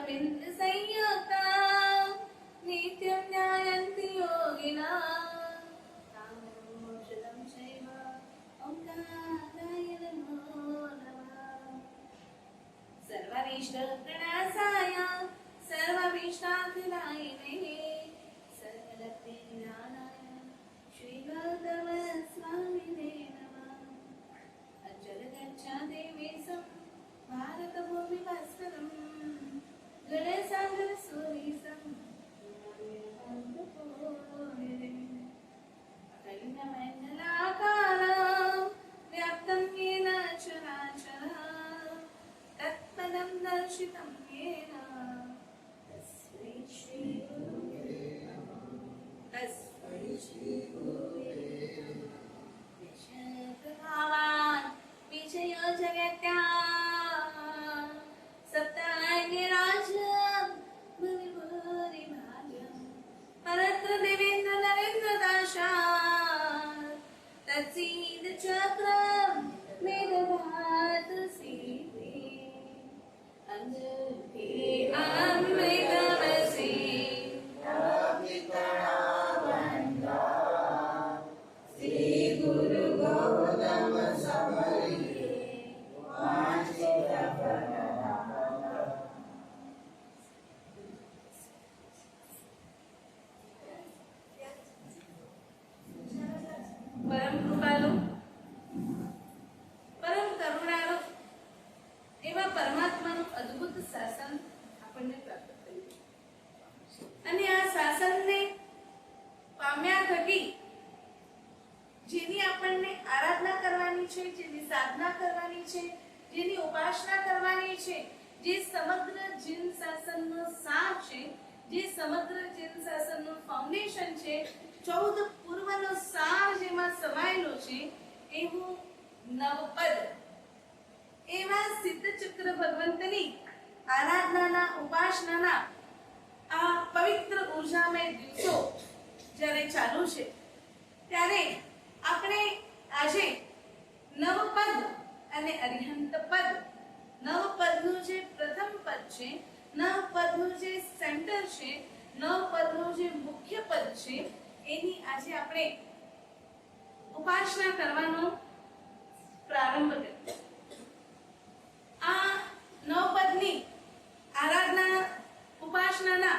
अरविंद संयुक्ता नित्यं ध्यायन्ति योगिनः तामोषधं चैव ओंकाराय नमो नमः। सर्वविष्टप्रणाशाय सर्वविष्टार्थदायिने सर्वलक्ष्मीनारायण श्रीगौतमस्वामिने नमः। अचल गच्छादे वेशं भारतभूमिभास्करं गणसागरसूरीशं अखिलमण्डलाकारं व्याप्तं येन चराचरं तत्पदं दर्शितं येन तस्मै श्रीगुरुवे नमः। तस्मै श्रीगुरुवे नमः। विषयप्रभावान् विषयो जगत्याः सप्तान्यराज्यं भुविभूरिभाग्यं परत्र देवेन्द्र नरेन्द्र दाशात् तत्सीदचक्रं मेदधातु सीते अंजलि अमृतमसि श्री गुरु गौतम सबरी वांछित પરમ કૃપાલુ પરમ કરુણાળુ એવા પરમાત્માનું અદ્ભુત શાસન આપણને પ્રાપ્ત થયું અને આ શાસનને પામ્યા થકી જેની આપણને આરાધના કરવાની છે, જેની સાધના કરવાની છે, જેની ઉપાસના કરવાની છે, જે સમગ્ર જીન શાસનનો સાર છે, જે સમગ્ર જીન શાસનનું ફાઉન્ડેશન છે, 14 પૂર્વનો સાર જેમાં સમાયેલો છે એવું નવપદ એવા સિદ્ધચક્ર ભગવંતની આરાધનાના ઉપાસનાના આ પવિત્ર ઉર્જામય દિવસો જ્યારે ચાલુ છે ત્યારે આપણે આજે નવપદ અને અરિહંત પદ, નવપદનું જે પ્રથમ પદ છે, નવપદનું જે સેન્ટર છે, નવપદનું જે મુખ્ય પદ છે એની આજે આપણે ઉપાસના કરવાનો પ્રારંભ કરીએ. આ નવપદની આરાધના ઉપાસનાના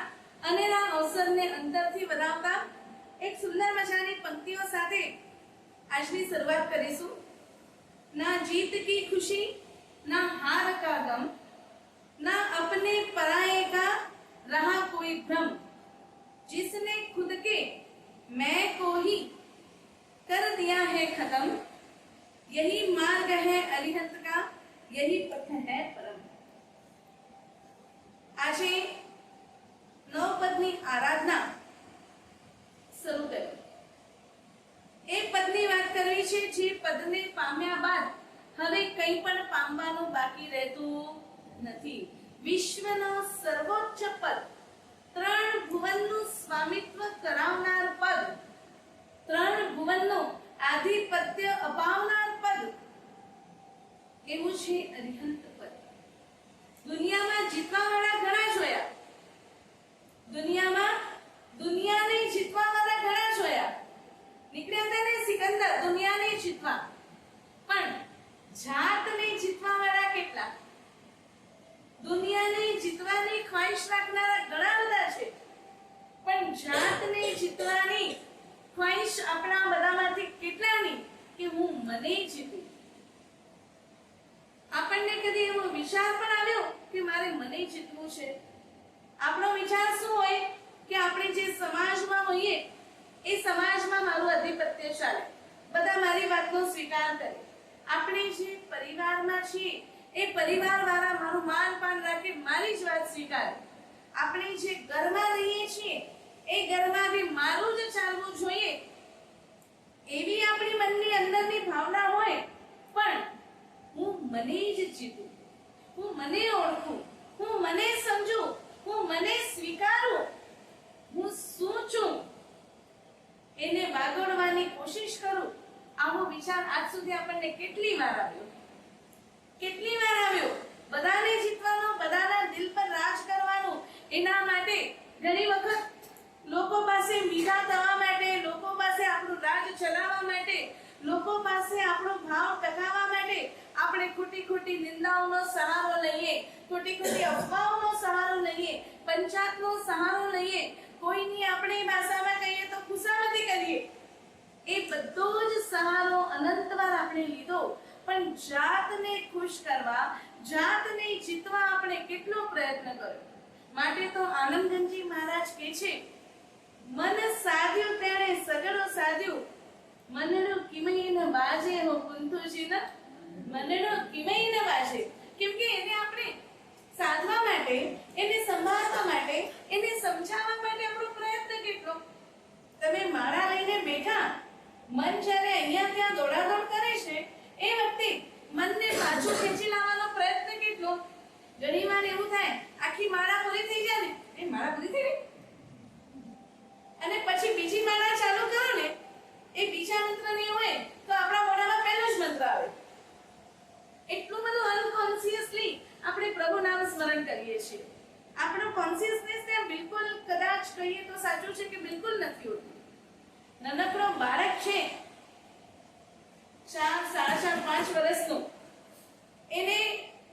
અનેરા અવસરને અંતરથી વધાવતા એક સુંદર મજાની પંક્તિઓ સાથે આજની શરૂઆત કરીશું. ના જીત કી ખુશી ના હાર કા ગમ ના अपने पराये का रहा कोई भ्रम जिसने खुद के मैं को ही कर दिया है खत्म यही मार्ग है अरिहंत का यही पथ है परम. આજે નવપદની આરાધના શરૂ કરી. એ પદની વાત કરવી છે જે પદને પામ્યા બાદ હવે કંઈ પણ પામવાનું બાકી રહેતું નથી. વિશ્વનો સર્વોચ્ચ પદ, 3 ભુવનનું સ્વામિત્વ કરાવનાર પદ, 3 ભુવનનું આધિપત્ય અપાવનાર પદ એવું છે અરિહંત પદ. દુનિયામાં જીતવાવાળા ઘણા જોયા, દુનિયામાં દુનિયાને જીતવાવાળા ઘણા જોયા. નીકળ્યા હતા ને સિકંદર દુનિયાને જીતવા, પણ જાતને જીતવાવાળા કેટલા? દુનિયાને જીતવાની ખ્વાહિશ રાખનારા ઘણા બધા છે, પણ જાતને જીતવાની ખ્વાહિશ આપણા બધામાંથી કેટલાની કે હું મને જીતું? આપણને કદી એવો વિચાર પણ આવ્યો કે મારે મને જીતવું છે? આપણો વિચાર શું હોય કે આપણે જે સમાજમાં હોઈએ એ સમાજમાં મારું આધિપત્ય ચાલે, બધા મારી વાતનો સ્વીકાર કરે. આપણે જે પરિવારમાં છીએ એ પરિવારવાળા મારું માન પાન રાખે, મારી જ વાત સ્વીકારે. આપણે જે ઘરમાં રહીએ છીએ એ ઘરમાં બી મારું જ ચાલવું જોઈએ એવી આપણી મનની અંદરની ભાવના હોય. પણ હું મને જ જીતું, હું મને ઓળખું, હું મને સમજું, હું મને સ્વીકારું, હું શું છું એને વાગોળવાની કોશિશ કરું. આવો વિચાર આજ સુધી આપણને કેટલી વાર આવ્યો? બધાને જીતવાનો, બધાના દિલ પર રાજ કરવાનો, એના માટે ઘણી વખત લોકો પાસે મીઠા થવા માટે, લોકો પાસે આપણું રાજ ચલાવવા માટે, લોકો પાસે આપણો ભાવ ટકાવવા માટે આપણે ખોટી ખોટી નિંદાઓનો સહારો લઈએ, ખોટી ખોટી અફવાઓનો સહારો લઈએ, પંચાયતનો સહારો લઈએ, કોઈની આપણી ભાષામાં કહીએ તો ખુશામતી કરીએ. એ બધો જ સહારો અનંતવાર આપણે લીધો, પણ જાતને ખુશ કરવા, જાતને જીતવા આપણે કેટલો પ્રયત્ન કર્યો. માટે તો આનંદગંજી મહારાજ કહે છે, મન સાધ્યું તેણે સગળો સાધ્યું, મનનું કિમય ન બાજે હો કુંતુજી ન મનનું કિમય ન બાજે. કેમ કે એને આપણે સાધવા માટે, એને સંભાળવા માટે, એને સમજાવવા માટે આપણો પ્રયત્ન કેટલો. તમે માળા લઈને બેઠા, મન જ્યારે અહીંયા ત્યાં દોડાદોડ કરે છે, એ વખતે મનને પાછું ખેંચી લાવવાનો પ્રયત્ન કેટલો. ઘણીવાર એવું થાય, આખી માળા પૂરી થઈ જાય ને, એ માળા પૂરી થઈ ગઈ અને પછી બીજી માળા ચાલુ કરો ને, એ બીજા મંત્રની હોય તો આપણા મોઢામાં પહેલો જ મંત્ર આવે. એટલું બધું અનકોન્શિયસલી આપણે પ્રભુ નામ સ્મરણ કરીએ છીએ. આપણો કોન્શિયસનેસ ત્યાં બિલકુલ, કદાચ કહીએ તો સાચું છે કે બિલકુલ નથી હોતું. નાનકડો બાળક છે, 4, 4.5, 5 વર્ષનું, એને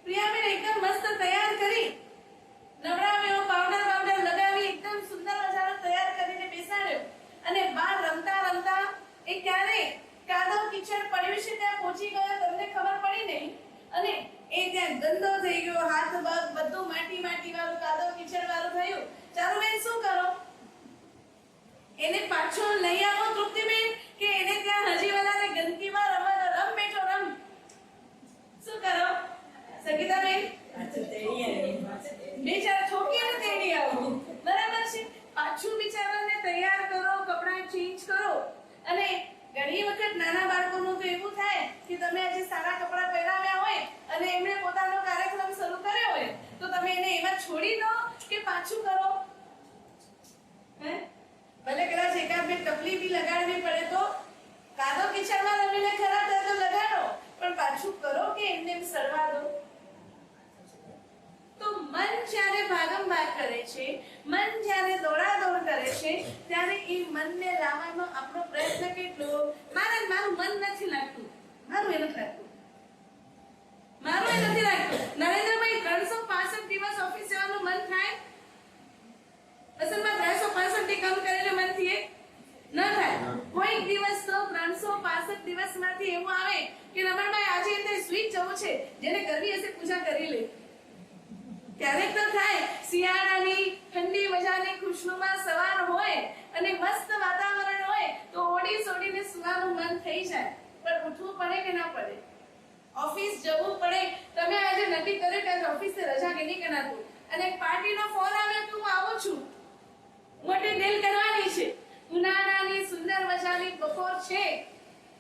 પ્રિયાબેન એકદમ મસ્ત તૈયાર કરી, નવડાવ્યો, પાવડર લગાવી, એકદમ સુંદર મજાનો તૈયાર કરીને બેસાડ્યો અને બહાર રમતા રમતા એ ક્યારે કાદવ કીચડ પડ્યું છે ત્યાં પહોંચી ગયો, તમને ખબર પડી નહીં, અને એ ત્યાં ગંદો થઈ ગયો, હાથ પગ બધું માટી વાળું, કાદવ કીચડ વાળું થયું. ચારુબેન શું કરો? એને પાછો લઈ આવો તૃપ્તિબેન, કે એને ત્યાં હજી વધારે ગંદકીમાં રમવાનો, રમ બેઠો રમ. શું કરો સંગીતાબેન? બિચારા છોકરીને તેડી આવો, બરાબર છે. પાછું બિચારાને તૈયાર કરો, કપડાં ચેન્જ કરો. અને ઘણી વખત નાના બાળકોનું તો એવું થાય કે તમે આજે સારા કપડાં પહેરાવ્યા હોય અને એમણે પોતાનો કાર્યક્રમ શરૂ કર્યો હોય, તો તમે એને એમાં છોડી દો કે પાછું કરો? ભલે કદાચ એકાદ બે ટપલી બી લગાડવી પડે તો, કાદવ કિચડમાં રમીને ખરાબ થાય તો લગાડો, પણ પાછું કરો કે એમને એમ સરવા દો? તો મન જ્યારે ભાગમભાગ કરે છે, મન જ્યારે દોડાદોડ કરે છે, ત્યારે એ મનને લાવવાનો આપણો પ્રયત્ન કેટલો. મારું મન નથી લાગતું, મારું એ નથી લાગતું. નરેન્દ્રભાઈ 365 દિવસ ઓફિસ જવાનું મન થાય? અસલમાં 365 કામ કરેલું મનથી ન થાય. કોઈ દિવસ તો 365 દિવસમાંથી એવું આવે કે રમણભાઈ આજે એટલે સ્વીટ જવું છે, જેને કરવી હશે પૂજા કરી લે. ક્યારેક તો થાય, શિયાળાની ઠંડી મજાની ખુશનુમા સવાર હોય અને મસ્ત વાતાવરણ હોય તો ઓડી સોડીને સુવાનું મન થઈ જાય, પણ ઉઠવું પડે કે ના પડે? ઓફિસ જવું પડે. તમે આજે નક્કી કર્યું કે આજે ઓફિસે રજા કે નહીં કરાતું, અને પાર્ટીનો ફોન આવ્યો કે હું આવું છું, મોટી ડીલ કરવાની છે, ઉનાળાની સુંદર મજાની બપોર છે,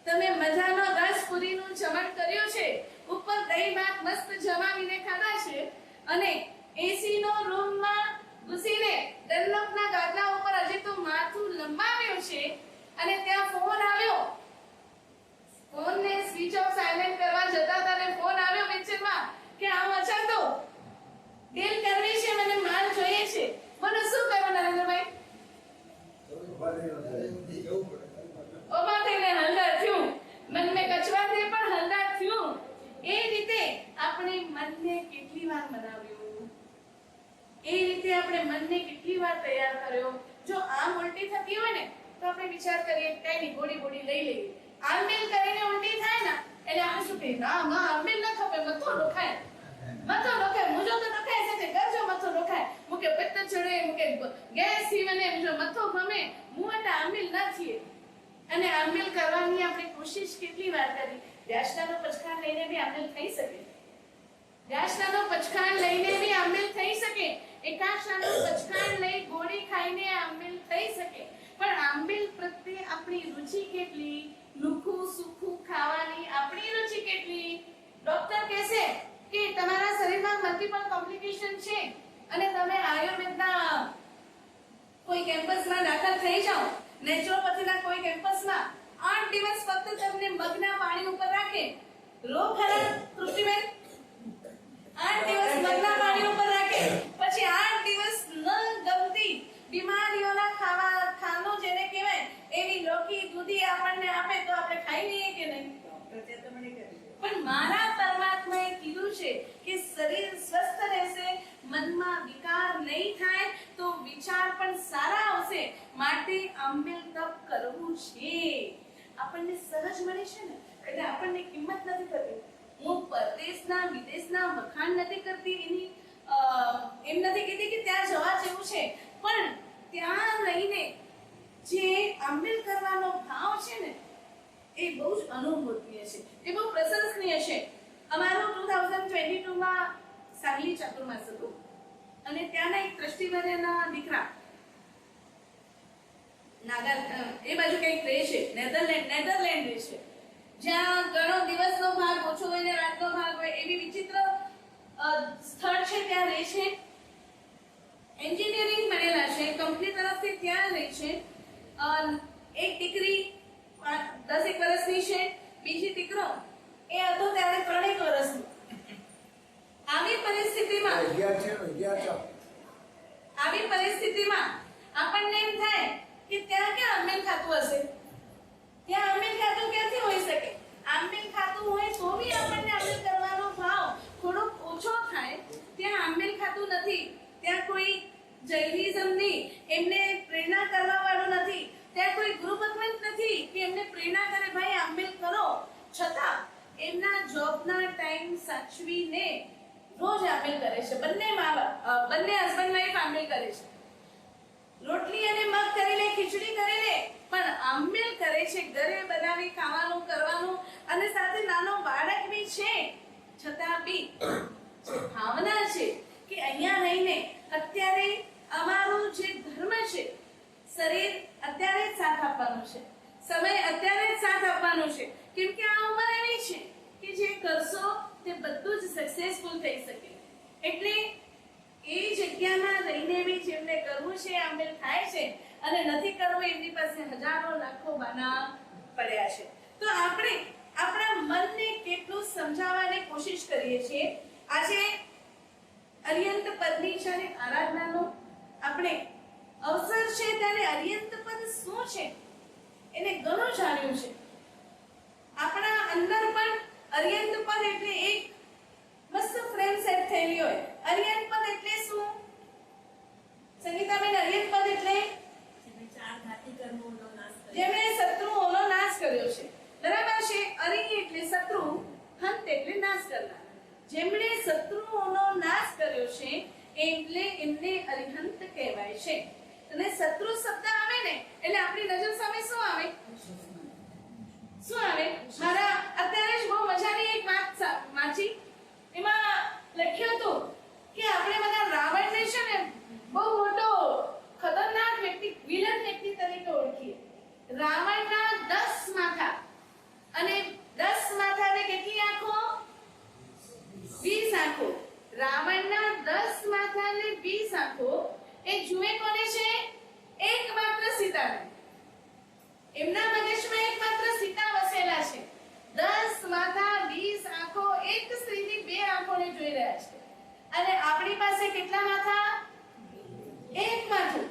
તમે મજાનો રસ પૂરીનું જમણ કર્યું છે, ઉપર દહીં ભાત મસ્ત જમાવીને ખાધા છે, અને એસી નો રૂમમાં ઘૂસીને ડનલોપના ગાદલા ઉપર હજી તો માથું લંબાવ્યું છે, અને ત્યાં ફોન આવ્યો. ફોનને સ્વિચ ઓફ સાયલેન્ટ કરવા જતા તારે ફોન આવ્યો મેસેજમાં કે આમ અચાતો ડીલ કરવી છે, મને માલ જોઈએ છે. મને શું કરો નરેન્દ્રભાઈ? ઓબા થઈને હલદર થયું, મન મે કચવા થી પણ હલદર થયું. એ રીતે આપણે મનને કેટલી વાર મનાવ્યું, એ રીતે આપણે મનને કેટલી વાર તૈયાર કર્યો. જો આમ ઉલટી થતી હોય ને તો આપણે વિચાર કરીએ કઈ નહીં, ગોળી લઈ લઈએ. આમમેલ કરીને ઉલટી થાય ને એટલે આપણે શું કહીએ, ના આમમેલ ન ખપે, મથો ડોખાય, મુજો તો ડોખાય છે, ગરજો મથો ડોખાય, મુકે પિત્ત ચડે, મુકે ગેસ થી મને મુજો મથો ગમે, મુંટા આમમેલ ન થઈએ. અને આમમેલ કરવાની આપણે કોશિશ કેટલી વાર કરી. વ્યાસનાનો પચખાણ લઈને બી આમમેલ થઈ શકે, વ્યાસનાનો પચખાણ લઈને બી આમમેલ થઈ શકે, એકાશનાનો પચખાણ લઈ ગોળી ખાઈને આમમેલ થઈ શકે. પણ આંબેલ પ્રત્યે આપણી રુચિ કેટલી, લુખું સુખું ખાવાની આપણી રુચિ કેટલી. ડોક્ટર કહેશે કે તમારા શરીરમાં મલ્ટીપલ કોમ્પ્લિકેશન છે અને તમે આયુર્વેદના કોઈ કેમ્પસમાં દાખલ થઈ જાઓ, નેચરોપેથીના કોઈ કેમ્પસમાં 8 દિવસ ફક્ત તમને મગના પાણી ઉપર રાખે, રોગ ખરા તૃપ્તિબેન? 8 દિવસ મગના પાણી ઉપર રાખે, પછી 8 દિવસ ન વિચાર પણ સારા આવશે, માટે આંબેલ તપ કરવું છે. આપણને સહજ મળે છે ને એટલે આપણને કિંમત નથી થતી. હું પરદેશના વિદેશના વખાણ નથી કરતી, એની એમ નથી કહેતી કે ત્યાં જવા જેવું છે, પણ ત્યાં રહીને જે આંબેલ કરવાનો ભાવ છે ને એ બહુ જ અનુભૂતિય છે, એ બહુ પ્રશંસનીય છે. અમારું 2022 માં સાંગલી ચાતુર્માસ હતું અને ત્યાંના એક ટ્રસ્ટીવરના દીકરા એ બાજુ કંઈક રહે છે, નેધરલેન્ડ રહે છે, જ્યાં ઘણો દિવસનો ભાગ ઓછો હોય ને રાતનો ભાગ હોય એવી વિચિત્ર સ્થળ છે, ત્યાં રહે છે. એન્જિનિયરિંગ ભણેલા છે, કંપની તરફથી ત્યાં રહે છે. એક દીકરી 10 વર્ષની છે, બીજી દીકરો એ હતો ત્યારે 3 વર્ષનો. આવી પરિસ્થિતિમાં આપણને એમ થાય કે ત્યાં ક્યાં આંબેલ ખાતું હશે, ત્યાં આંબેલ ખાતું ક્યાંથી હોઈ શકે? આંબેલ ખાતું હોય તો બી આપણને આંબેલ કરવાનો ભાવ થોડો ઓછો થાય. ત્યાં આંબેલ ખાતું નથી, ત્યાં કોઈ જૈનિઝમની એમને પ્રેરણા કરવા વાળું નથી, ત્યાં કોઈ ગુરુ ભગવંત નથી કે એમને પ્રેરણા કરે ભાઈ આંબેલ કરો. છતાં એમના જોબના ટાઈમ સાચવીને રોજ આંબેલ કરે છે. બંને હસબન્ડ વાઈફ આંબેલ કરે છે, રોટલી અને મગ કરી લે, ખીચડી કરી લે, પણ આંબેલ કરે છે. ઘરે બનાવી ખાવાનું કરવાનું, અને સાથે નાનો બાળક બી છે, છતાં બી ભાવના છે કે અહીંયા રહીને અત્યારે અમારું જે ધર્મ છે, શરીર અત્યારે જ સાથ આપવાનું છે, સમય અત્યારે જ સાથ આપવાનો છે, કેમ કે આ ઉંમર એવી છે કે જે કરશો તે બધું જ સક્સેસફુલ થઈ શકે. એટલે એ જગ્યામાં રહીને બી જેમને કરવું છે આંબેલ થાય છે, અને નથી કરવું એમની પાસે હજારો લાખો બાના પડ્યા છે. તો આપણે આપણા મનને કેટલું સમજાવવાની કોશિશ કરીએ છીએ. આજે અર્યંત પદની જ્યારે આરાધનાનો આપણે અવસર છે ત્યારે અર્યંત પદ શું છે એને ઘણું જાણ્યું છે. આપણા અંદર પણ અર્યંત પદ એટલે એક મસ્ત ફ્રેમ સેટ થયેલી હોય. અર્યંત પદ એટલે શું સંગીતાબેન? અર્યંત પદ એટલે જેમણે શત્રુઓનો નાશ કર્યો છે, બરાબર છે? અરિ એટલે શત્રુ, હંત એટલે નાશ કરનાર. જેમણે શત્રુઓનો નાશ કર્યો છે એટલે એમને અરિહંત કહેવાય છે. અને શત્રુ શબ્દ આવે ને એટલે આપણી નજર સામે શું આવે? શું આવે? મારા અત્યારે જ બહુ મજાની એક વાત વાંચી, એમાં લખ્યું હતું કે આપણે બધા રાવણને છે ને બહુ મોટો ખતરનાક વ્યક્તિ, વિલન વ્યક્તિ તરીકે ઓળખીએ. રાવણના 10 માથા, અને 10 માથાને કેટલી આંખો? 20 આંખો. રાવણના 10 માથાને 20 આંખો એ જુએ કોને છે? એકમાત્ર સીતાને. એમના મગજમાં એકમાત્ર સીતા વસેલા છે. 10 માથા 20 આંખો એક સ્ત્રીની 2 આંખોને જોઈ રહ્યા છે. અને આપણી પાસે કેટલા માથા? એક માથું.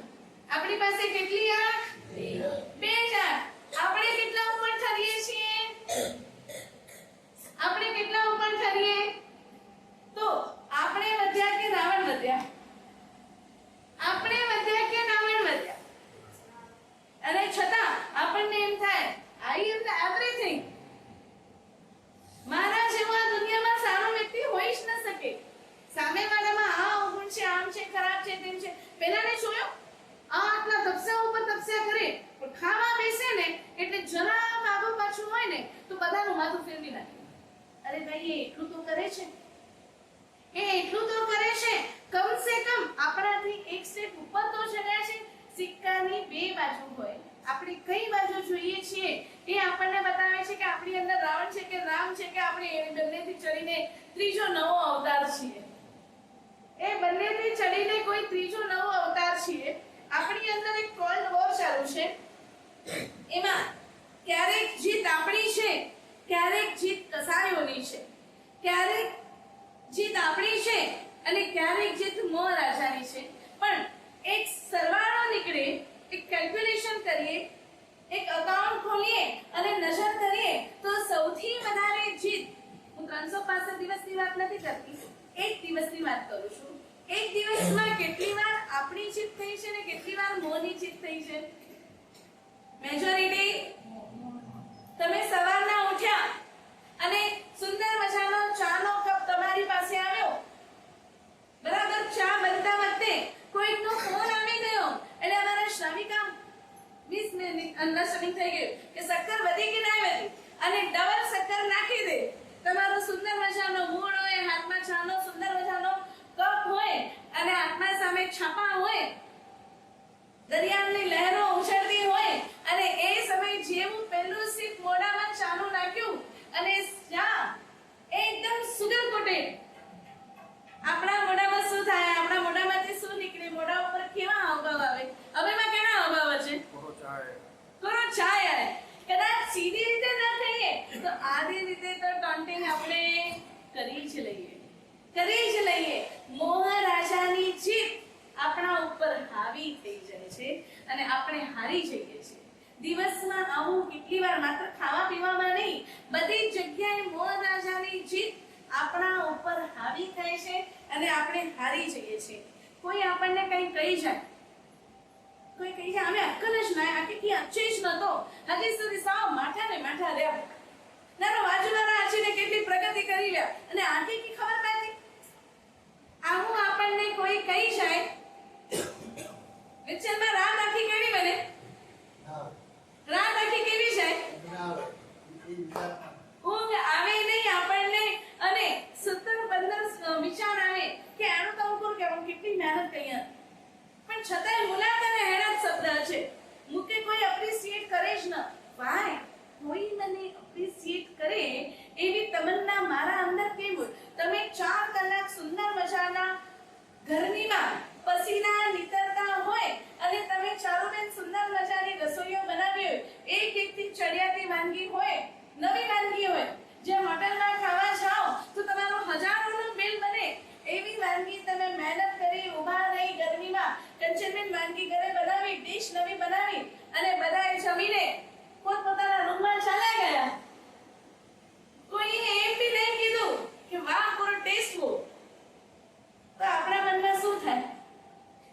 આપણી પાસે કેટલી આંખ? 2 આંખ. આપણે કેટલા ઉપર ઠરીએ છીએ? આપણે કેટલા ઉપર ઠરીએ? તો આપણે વધ્યા કે રાવણ વધ્યા? આપણે વધ્યા કે રાવણ વધ્યા? અને છતાં આપણને એમ થાય આઈ એમ ધ એવરીથિંગ. મારા જેવા દુનિયામાં સારો વ્યક્તિ હોઈ જ ન શકે. સામેવાળામાં આ અવગુણ છે, આમ છે, ખરાબ છે, તેમ છે. પેલાને જોયો આ આટલા તપસ્યા ઉપર તપસ્યા કરે, પણ ખાવા બેસે ને એટલે જરા આગળ પાછું હોય ને તો બધાનું માથું ફેરવી નાખે. અરે ભાઈ એ એટલું તો કરે છે, કમ સે કમ આપણાથી એક સ્ટેપ ઉપર તો ચડ્યા છે. સિક્કાની 2 બાજુ હોય, આપણે કઈ બાજુ જોઈએ છીએ એ આપણને બતાવે છે કે આપણી અંદર રાવણ છે કે રામ છે, કે આપણે એ બંનેથી ચડીને ત્રીજો નવો અવતાર છીએ. એ બંનેથી ચડીને કોઈ ત્રીજો નવો અવતાર છીએ. આપણી અંદર એક કોલ્ડ વોર ચાલુ છે. એમાં ક્યારેક જીત આપણી છે, ક્યારેક જીત કસાયોની છે, ક્યારેક જીત આપણી છે અને ક્યારેક જીત મહારાજાની છે. પણ એક સરવાળો નીકળે, એક કેલ્ક્યુલેશન કરીએ, એક અકાઉન્ટ ખોલીએ અને નજર કરીએ તો સૌથી વધારે જીત, હું 365 દિવસની વાત નથી કરતી, એક દિવસની વાત કરું છું. એક દિવસમાં કેટલી વાર આપણી જીત થઈ છે ને પણ મોહની જીત થઈ છે. મેજોરિટી તમે સવારના ઉઠ્યા અને સુંદર મજાનો ચાનો કપ તમારી પાસે આવ્યો, બરાબર. ચા બનતા વખતે કોઈકનો ફોન આવી ગયો એટલે અમારા શ્રાવિકા 20 મિનિટ અંદર સમિંગ થઈ ગયું કે શક્કર વધી કે ના વધી, અને ડબલ શક્કર નાખી દે. તમારો સુંદર મજાનો મૂળ હોય, હાથમાં ચાનો સુંદર મજાનો કપ હોય અને હાથમાં સામે છાપા હોય, દરિયાની લહેરો ઉછળતી હોય, અને એ સમય જેવું પહેલું સીપ મોઢામાં ચાનું નાખ્યું અને ચા એકદમ સુગર કોટેડ. આપણા મોઢામાં શું થાય? આપણા મોઢામાંથી શું નીકળે? મોઢા ઉપર કેવા હાવભાવ આવે? હવેમાં કેવા હાવભાવ છે? કોરો ચાય આવે. કદાચ સીધી રીતે ના કહીએ તો આધી રીતે તો ટોન્ટિંગ આપણે કરી જ લઈએ. મોહ રાજાની જીત આપણા ઉપર હાવી થઈ જાય છે અને આપણે હારી જઈએ છીએ. દિવસમાં આવું કેટલી વાર, માત્ર ખાવા પીવામાં નહીં, બધી જગ્યાએ મોહ રાજાની જીત આપણા ઉપર હાવી થાય છે અને આપણે હારી જઈએ છીએ. કોઈ આપણને કંઈ કહી જાય, અમે અક્કલ જ ના, આ કે અચ્છે જ નતો, હજી સુધી સાવ માઠા ને માઠા રહ્યા. નાનો બાજુવાળા આજીને કેટલી પ્રગતિ કરી લ્યા અને આથી કી ખબર નથી. આવું આપણને કોઈ કહી જાય, વિચારમાં રાત આખી કેવી બને? રાત આખી કેવી જાય? ઊંઘ આવે નહીં આપણને અને 17-15 વિચાર આવે કે આનું તો હું કેવું કેટલી મહેનત કરી, પણ છતાંય મુલાકાત હેરાન શબ્દ છે. મુકે કોઈ એપ્રિશિએટ કરે જ ન. વાય કોઈ મને એપ્રિશિએટ કરે એવી તમન્ના મારા અંદર કેમ હોય? તમે 4 કલાક સુંદર મજાના ઘરનીમાં પસીના નીતરતા હોય અને તમે ચારુબેન સુંદર મજાની રસોઈઓ બનાવી હોય, એક-એકથી ચડિયાતી વાનગી હોય, નવી વાનગી હોય, જે હોટલમાં ખાવા જાઓ તો તમારું હજારોનું બિલ બને એવી વાનગી તમે મહેનત કરી ઊભા રહી ગરમીમાં કંચનબેન વાનગી ઘરે બનાવી, ડીશ નવી બનાવી અને બધાએ જમીને પોતપોતાના રૂમમાં ચાલ્યા ગયા. કોઈએ એમ બી નહીં કીધું કે વાહ પૂરો ટેસ્ટ હો, તો આપણા મનમાં શું થાય?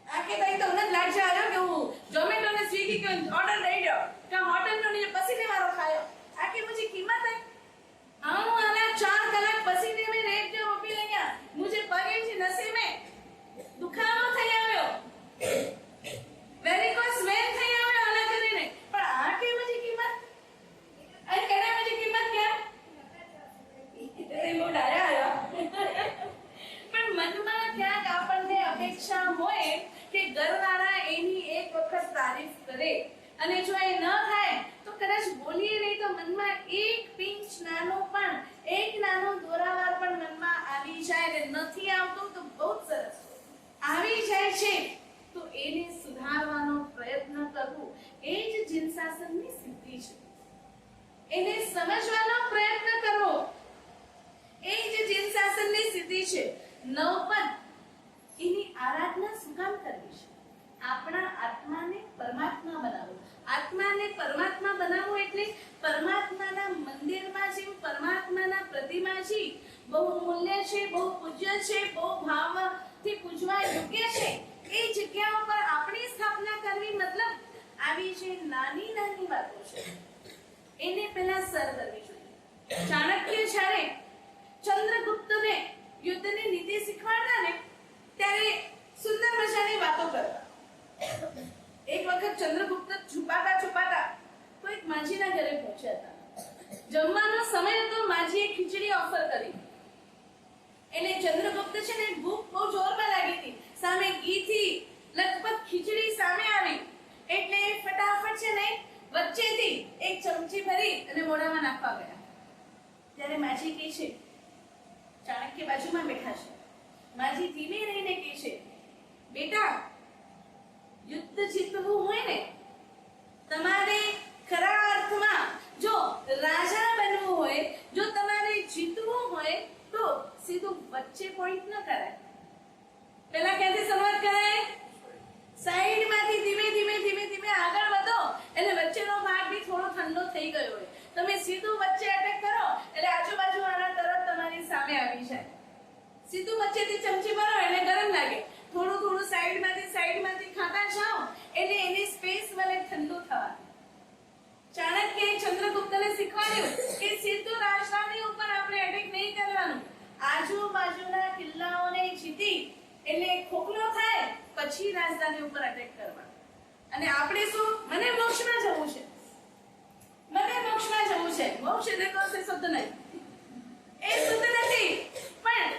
આખે ભાઈ તો ઉનત લાગ આવ્યો કે હું ઝોમેટો ને સ્વિગી કે ઓર્ડર દઈ દો કે હોટલનો ને પસીને મારો ખાયો. આખી મુझे कीमत है. हम आना 4 कलाक पसीने में रेत के रोपी लग्या, मुझे पगे છે નસે में દુખાવો થઈ આવ્યો, વેરિકોસ વેન થઈ આવ્યો આના કરીને, પણ આ કે મુझे कीमत અને કેને મુझे कीमत क्या એ મોડ આયા પણ મનમાં ક્યાંક આપણને અપેક્ષા હોય કે ઘરવાળા એની એક વખત તારીફ કરે અને જો એ ન થાય તો કદાચ બોલીએ નહીં તો મનમાં એક પિંચ નાનો પણ, એક નાનો દોરાવાર પણ મનમાં આવી જાય ને નથી આવતો તો બહુ સરસ આવી જાય છે તો એને સુધારવાનો પ્રયત્ન કરવો એ જ જીનશાસનની સિદ્ધિ છે. એને સમજવાનો પ્રયત્ન કરવો એ જ જીનશાસનની સિદ્ધિ છે. નવપદ એની આરાધના શું કામ કરવી છે? આપણા આત્માને પરમાત્મા બનાવો. આત્માને પરમાત્મા બનાવો એટલે પરમાત્માના મંદિરમાં જેમ પરમાત્માના પ્રતિમાજી બહુ મૂલ્ય છે, બહુ પૂજ્ય છે, બહુ ભાવથી પૂજવા યોગ્ય છે, એ જગ્યા ઉપર આપણી સ્થાપના કરવી મતલબ આવી જે નાની નાની વાતો છે એને પહેલા સર કરવી જોઈએ. ચાણક્ય જ્યારે ચંદ્રગુપ્તને યુદ્ધની નીતિ શીખવાડતા ને ત્યારે સુંદર મજાની વાતો કરતા. એક વખત ચંદ્રગુપ્ત છુપાતા કોઈક માજીના ઘરે પહોંચ્યા હતા. જમવાનો સમય હતો, માજીએ ખીચડી ઓફર કરી. એને ચંદ્રગુપ્ત છે ને ભૂખ બહુ જોરમાં લાગી હતી, સામે ઘીથી લગભગ ખીચડી સામે આવી એટલે ફટાફટ છે ને વચ્ચેથી એક ચમચી ભરી અને મોઢામાં નાખવા ગયા. ત્યારે માજી કહે છે, ચાણક્ય બાજુમાં બેઠા છે, માજી ધીમે રહીને કહે છે, બેટા યુદ્ધ જીતવું હોય ને તમારે ખરા અર્થમાં જો રાજા બનવું હોય, જો તમારે જીતવું હોય તો સીધું વચ્ચે પોઈન્ટ ન કરાય. પહેલા ક્યાંથી શરૂઆત કરાય? સાઈડમાંથી ધીમે ધીમે આગળ વધો એટલે વચ્ચેનો ભાગ બી થોડો ઠંડો થઈ ગયો હોય. તમે સીધું વચ્ચે અટેક કરો એટલે આજુબાજુવાળા તરત તમારી સામે આવી જાય. સીધું વચ્ચેથી ચમચી ભરો એટલે ગરમ લાગે, થોડું સાઈડમાંથી ખાતા જાઓ એટલે એટલે ખોખલો થાય પછી રાજધાની ઉપર અટેક કરવા. અને આપણે શું, મને મોક્ષમાં જવું છે, મને મોક્ષમાં જવું છે. મોક્ષ એટલે કોસે શુદ્ધ નહીં, એ શુદ્ધ નથી. પણ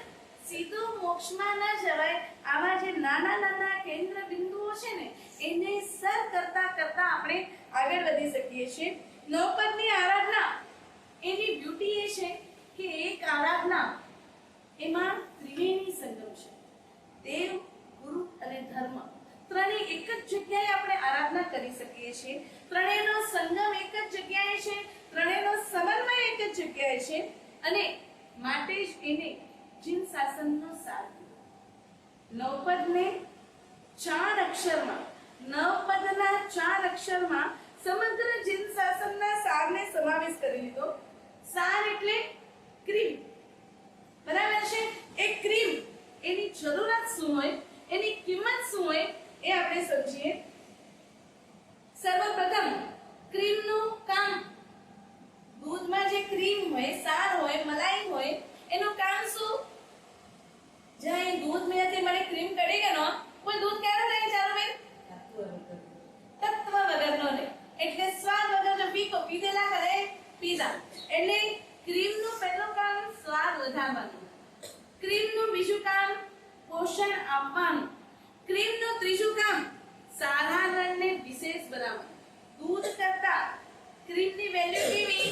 સીધું મોક્ષમાં ન જવાય. આવા જે નાના નાના કેન્દ્ર બિંદુઓ છે ને એને સર કરતા કરતા આપણે આગળ વધી શકીએ છીએ. નવપદની આરાધના એની બ્યુટી એ છે કે એક આરાધના એમાં ત્રિવેણી સંગમ છે. દેવ, ગુરુ અને ધર્મ ત્રણેય એક જ જગ્યાએ આપણે આરાધના કરી શકીએ છીએ. ત્રણેયનો સંગમ એક જ જગ્યાએ છે, ત્રણેયનો સમન્વય એક જ જગ્યાએ છે. અને માટે જ એને જીન શાસનનો સાર નવપદને 4 અક્ષરમાં, નવપદના 4 અક્ષરમાં સમગ્ર જીન શાસનના સારને સમાવેશ કરી લીધો. સાર એટલે ક્રીમ, બરાબર છે. એ ક્રીમ એની જરૂરત શું હોય, એની કિંમત શું હોય એ આપણે સમજીએ. સર્વપ્રથમ ક્રીમનું કામ, દૂધમાં જે ક્રીમ હોય, સાર હોય, મલાઈ હોય, એનું કામ શું? જ્યાં દૂધ મેથી મને ક્રીમ કઢી ગયો, કોઈ દૂધ કેવું થાય ચાલો બેન? તત્વ વગરનો ને, એટલે સ્વાદ વગર જો પીધેલા કરે પીધા. એટલે ક્રીમનું પહેલું કામ સ્વાદ વધારવાનું, ક્રીમનું બીજું કામ પોષણ આપવાનું, ક્રીમનું ત્રીજું કામ સાધારણને વિશેષ બનાવવાનું. દૂધ કરતા ક્રીમની વેલ્યુ કેવી?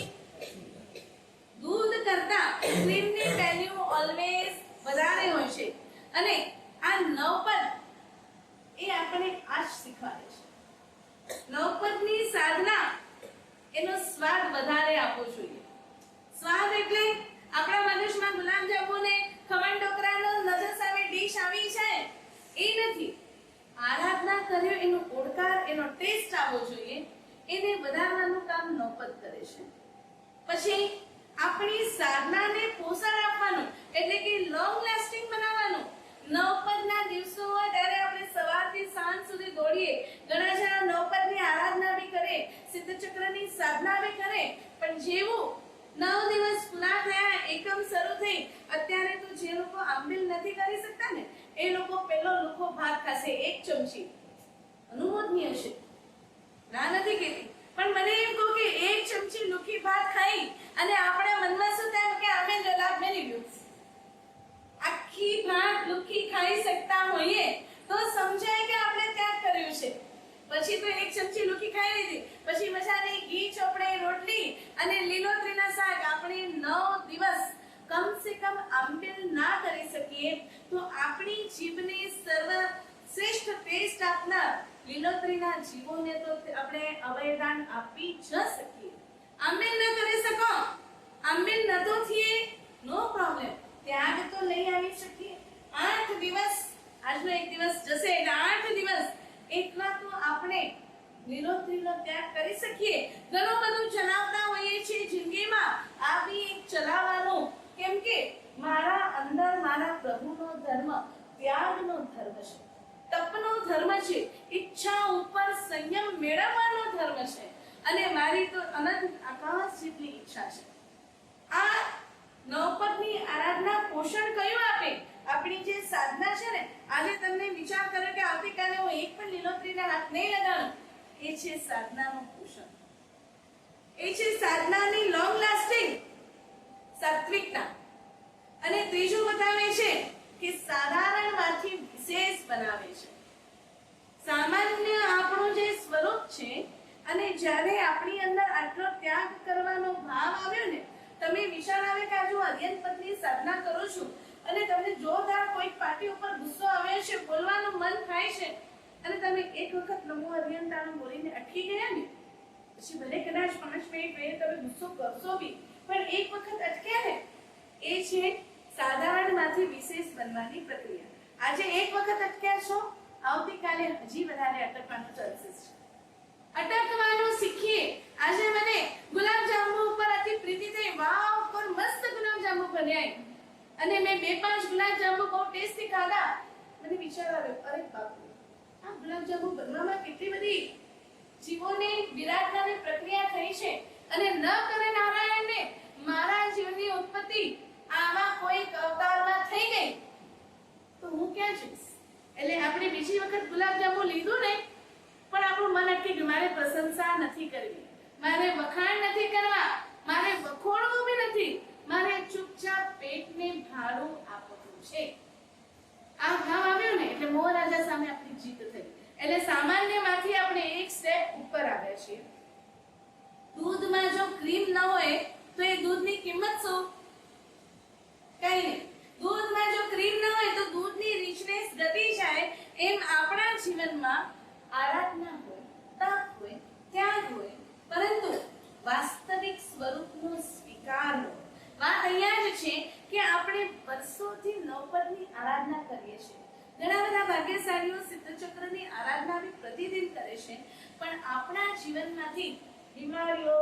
દૂધ કરતા ક્રીમની વેલ્યુ ઓલવેઝ વધારે હોય છે. અને આ નવપદ એ આપણે આજ શીખવાડે છે. નવપદની સાધના એનો સ્વાદ વધારે આપવો જોઈએ. સ્વાદ એટલે આપણા મનુષ્યમાં ગુલાબજાંબુ ને ખમણ ઢોકળાનો નજર સામે ડીશ આવી જાય એ નથી. આરાધના કર્યો એનો ઓળકાર, એનો ટેસ્ટ આવવો જોઈએ, એને વધારવાનું કામ નવપદ કરે છે. પછી આપણી સાધનાને પોષણ આપવાનું, એટલે કે લોંગ લાસ્ટિંગ બનાવવાનું. નવપદના દિવસો હોય ત્યારે આપણે સવારથી સાંજ સુધી દોડીએ. ઘણા જણા નવપદની આરાધના બી કરે, સિદ્ધચક્રની સાધના બી કરે, પણ જેવું 9 દિવસ પૂરા થયા, એકમ શરૂ થઈ, અત્યારે તો જે લોકો આંબીલ નથી કરી શકતા ને એ લોકો પેલો લુખો ભાત ખાશે 1 ચમચી. અનુમોદનીય છે, ના નથી કહેતી, પણ મને એમ કહો કે 1 ચમચી લુખી ભાત ખાઈ અને આપણા મનમાં શું થાય કે અમે લાભ મેળવી ગયો. આખી ભાત લુખી ખાઈ શકતા હોઈએ તો સમજાય કે આપણે ત્યાગ કર્યું છે. પછી તો 1 ચમચી લુખી ખાઈ લીધી, પછી મજાની ઘી ચોપડે રોટલી અને લીલોતરીના શાક. આપણે 9 દિવસ કમ સે કમ આંબીલ ના કરી શકીએ તો આપણી જીભને સર્વશ્રેષ્ઠ ટેસ્ટ આપનાર લીલોતરીના જીવોને તો આપણે અવયદાન આપી જ શકીએ. આંબીલ ન કરી શકો, આંબીલ ન તો થઈએ, નો પ્રોબ્લેમ, ત્યાગ તો લઈ આવી શકીએ. 8 દિવસ, આજનો એક દિવસ જશે એટલે 8 દિવસ એકલા તો આપણે લીલોતરીનો ત્યાગ કરી શકીએ. ઘણું બધું ચલાવતા હોઈએ છીએ જિંદગીમાં, આ બી એક ચલાવવાનું. કેમ કે મારા અંદર મારા પ્રભુનો ધર્મ ત્યાગનો ધર્મ છે, તપનો ધર્મ છે, ઈચ્છા ઉપર સંયમ મેળવવાનો ધર્મ છે. અને મારી તો અનંત આકાશ જેટલી ઈચ્છા છે. આ નવપદની આરાધના પોષણ કયું આપે? આપણી જે સાધના છે ને, આજે તમને વિચાર કર્યો કે આવતીકાલે હું એક પણ લીલોતરીના હાથ નહીં લગાડું, એ છે સાધનાનું પોષણ, એ છે સાધનાની લોંગ લાસ્ટિંગ, સાત્વિકતા. અને ત્રીજું બતાવે છે કે સાધારણમાંથી વિશેષ બનાવે છે. સામાન્ય આપણું જે સ્વરૂપ છે, અને જ્યારે આપણી અંદર આટલો ત્યાગ કરવાનો ભાવ આવ્યો ને, તમે વિચાર આવે કે આજુ અર્યન પદની સાધના કરું છું અને તમને જોરદાર કોઈ પાર્ટી ઉપર ગુસ્સો આવે છે, બોલવાનું મન થાય છે, અને તમે એક વખત નમો અર્યંતાનું બોલીને અટકી ગયા ને, પછી ભલે કદાચ 5 મિનિટ પછી તમે ગુસ્સો કરશો બી, પણ એક વખત અટક્યા ને, એ છે સાધારણમાંથી વિશેષ બનવાની પ્રક્રિયા. આજે એક વખત અટક્યા છો, આવતીકાલે હજી વધારે અટકવાનો ચાન્સીસ છે. અટકવાનું શીખીએ. આજે મને ગુલાબજાંબુ ઉપર અતિ પ્રીતિ થઈ, વાવ પર મસ્ત ગુલાબજાંબુ બન્યા, અને મેં 2-5 ગુલાબજાંબુ બહુ ટેસ્ટી ખાધા. મને વિચાર આવ્યો, અરે બાપુ, આ ગુલાબજાંબુ બનવામાં કેટલી બધી જીવોને વિરાટનાની પ્રક્રિયા થઈ છે, અને ન કરે નારાયણને મારા જીવનની ઉત્પત્તિ આવા કોઈ અવતારમાં થઈ ગઈ, તો હું ક્યાં જઈશ? એટલે આપણે બીજી વખત ગુલાબજાંબુ લીધું ને, પણ આપણું મન અટકે કે મારે પ્રશંસા નથી કરવી, મારે વખાણ નથી કરવા, મારે વખોડવું બી નથી, મારે ચૂપચાપ પેટને ભાડું આપવું છે. આ ભાવ આવ્યો ને એટલે મોહ રાજા સામે આપણી જીત થઈ. એટલે સામાન્યમાંથી આપણે એક સ્ટેપ ઉપર આવ્યા છીએ. દૂધમાં જો ક્રીમ ન હોય તો એ દૂધની કિંમત શું? કઈ નહીં. દૂધમાં જો ક્રીમ ન હોય તો દૂધની રિચનેસ ઘટી જાય. એમ આપણા જીવનમાં આરાધના હોય, તપ હોય, ત્યાગ હોય, પરંતુ વાસ્તવિક સ્વરૂપનો સ્વીકાર હોય. વાત અહીંયા જ છે કે આપણે વર્ષોથી નવપદની આરાધના કરીએ છીએ. ઘણા બધા ભાગ્યશાળીઓ સિદ્ધચક્રની આરાધના બી પ્રતિદિન કરે છે, પણ આપણા જીવનમાંથી બીમારીઓ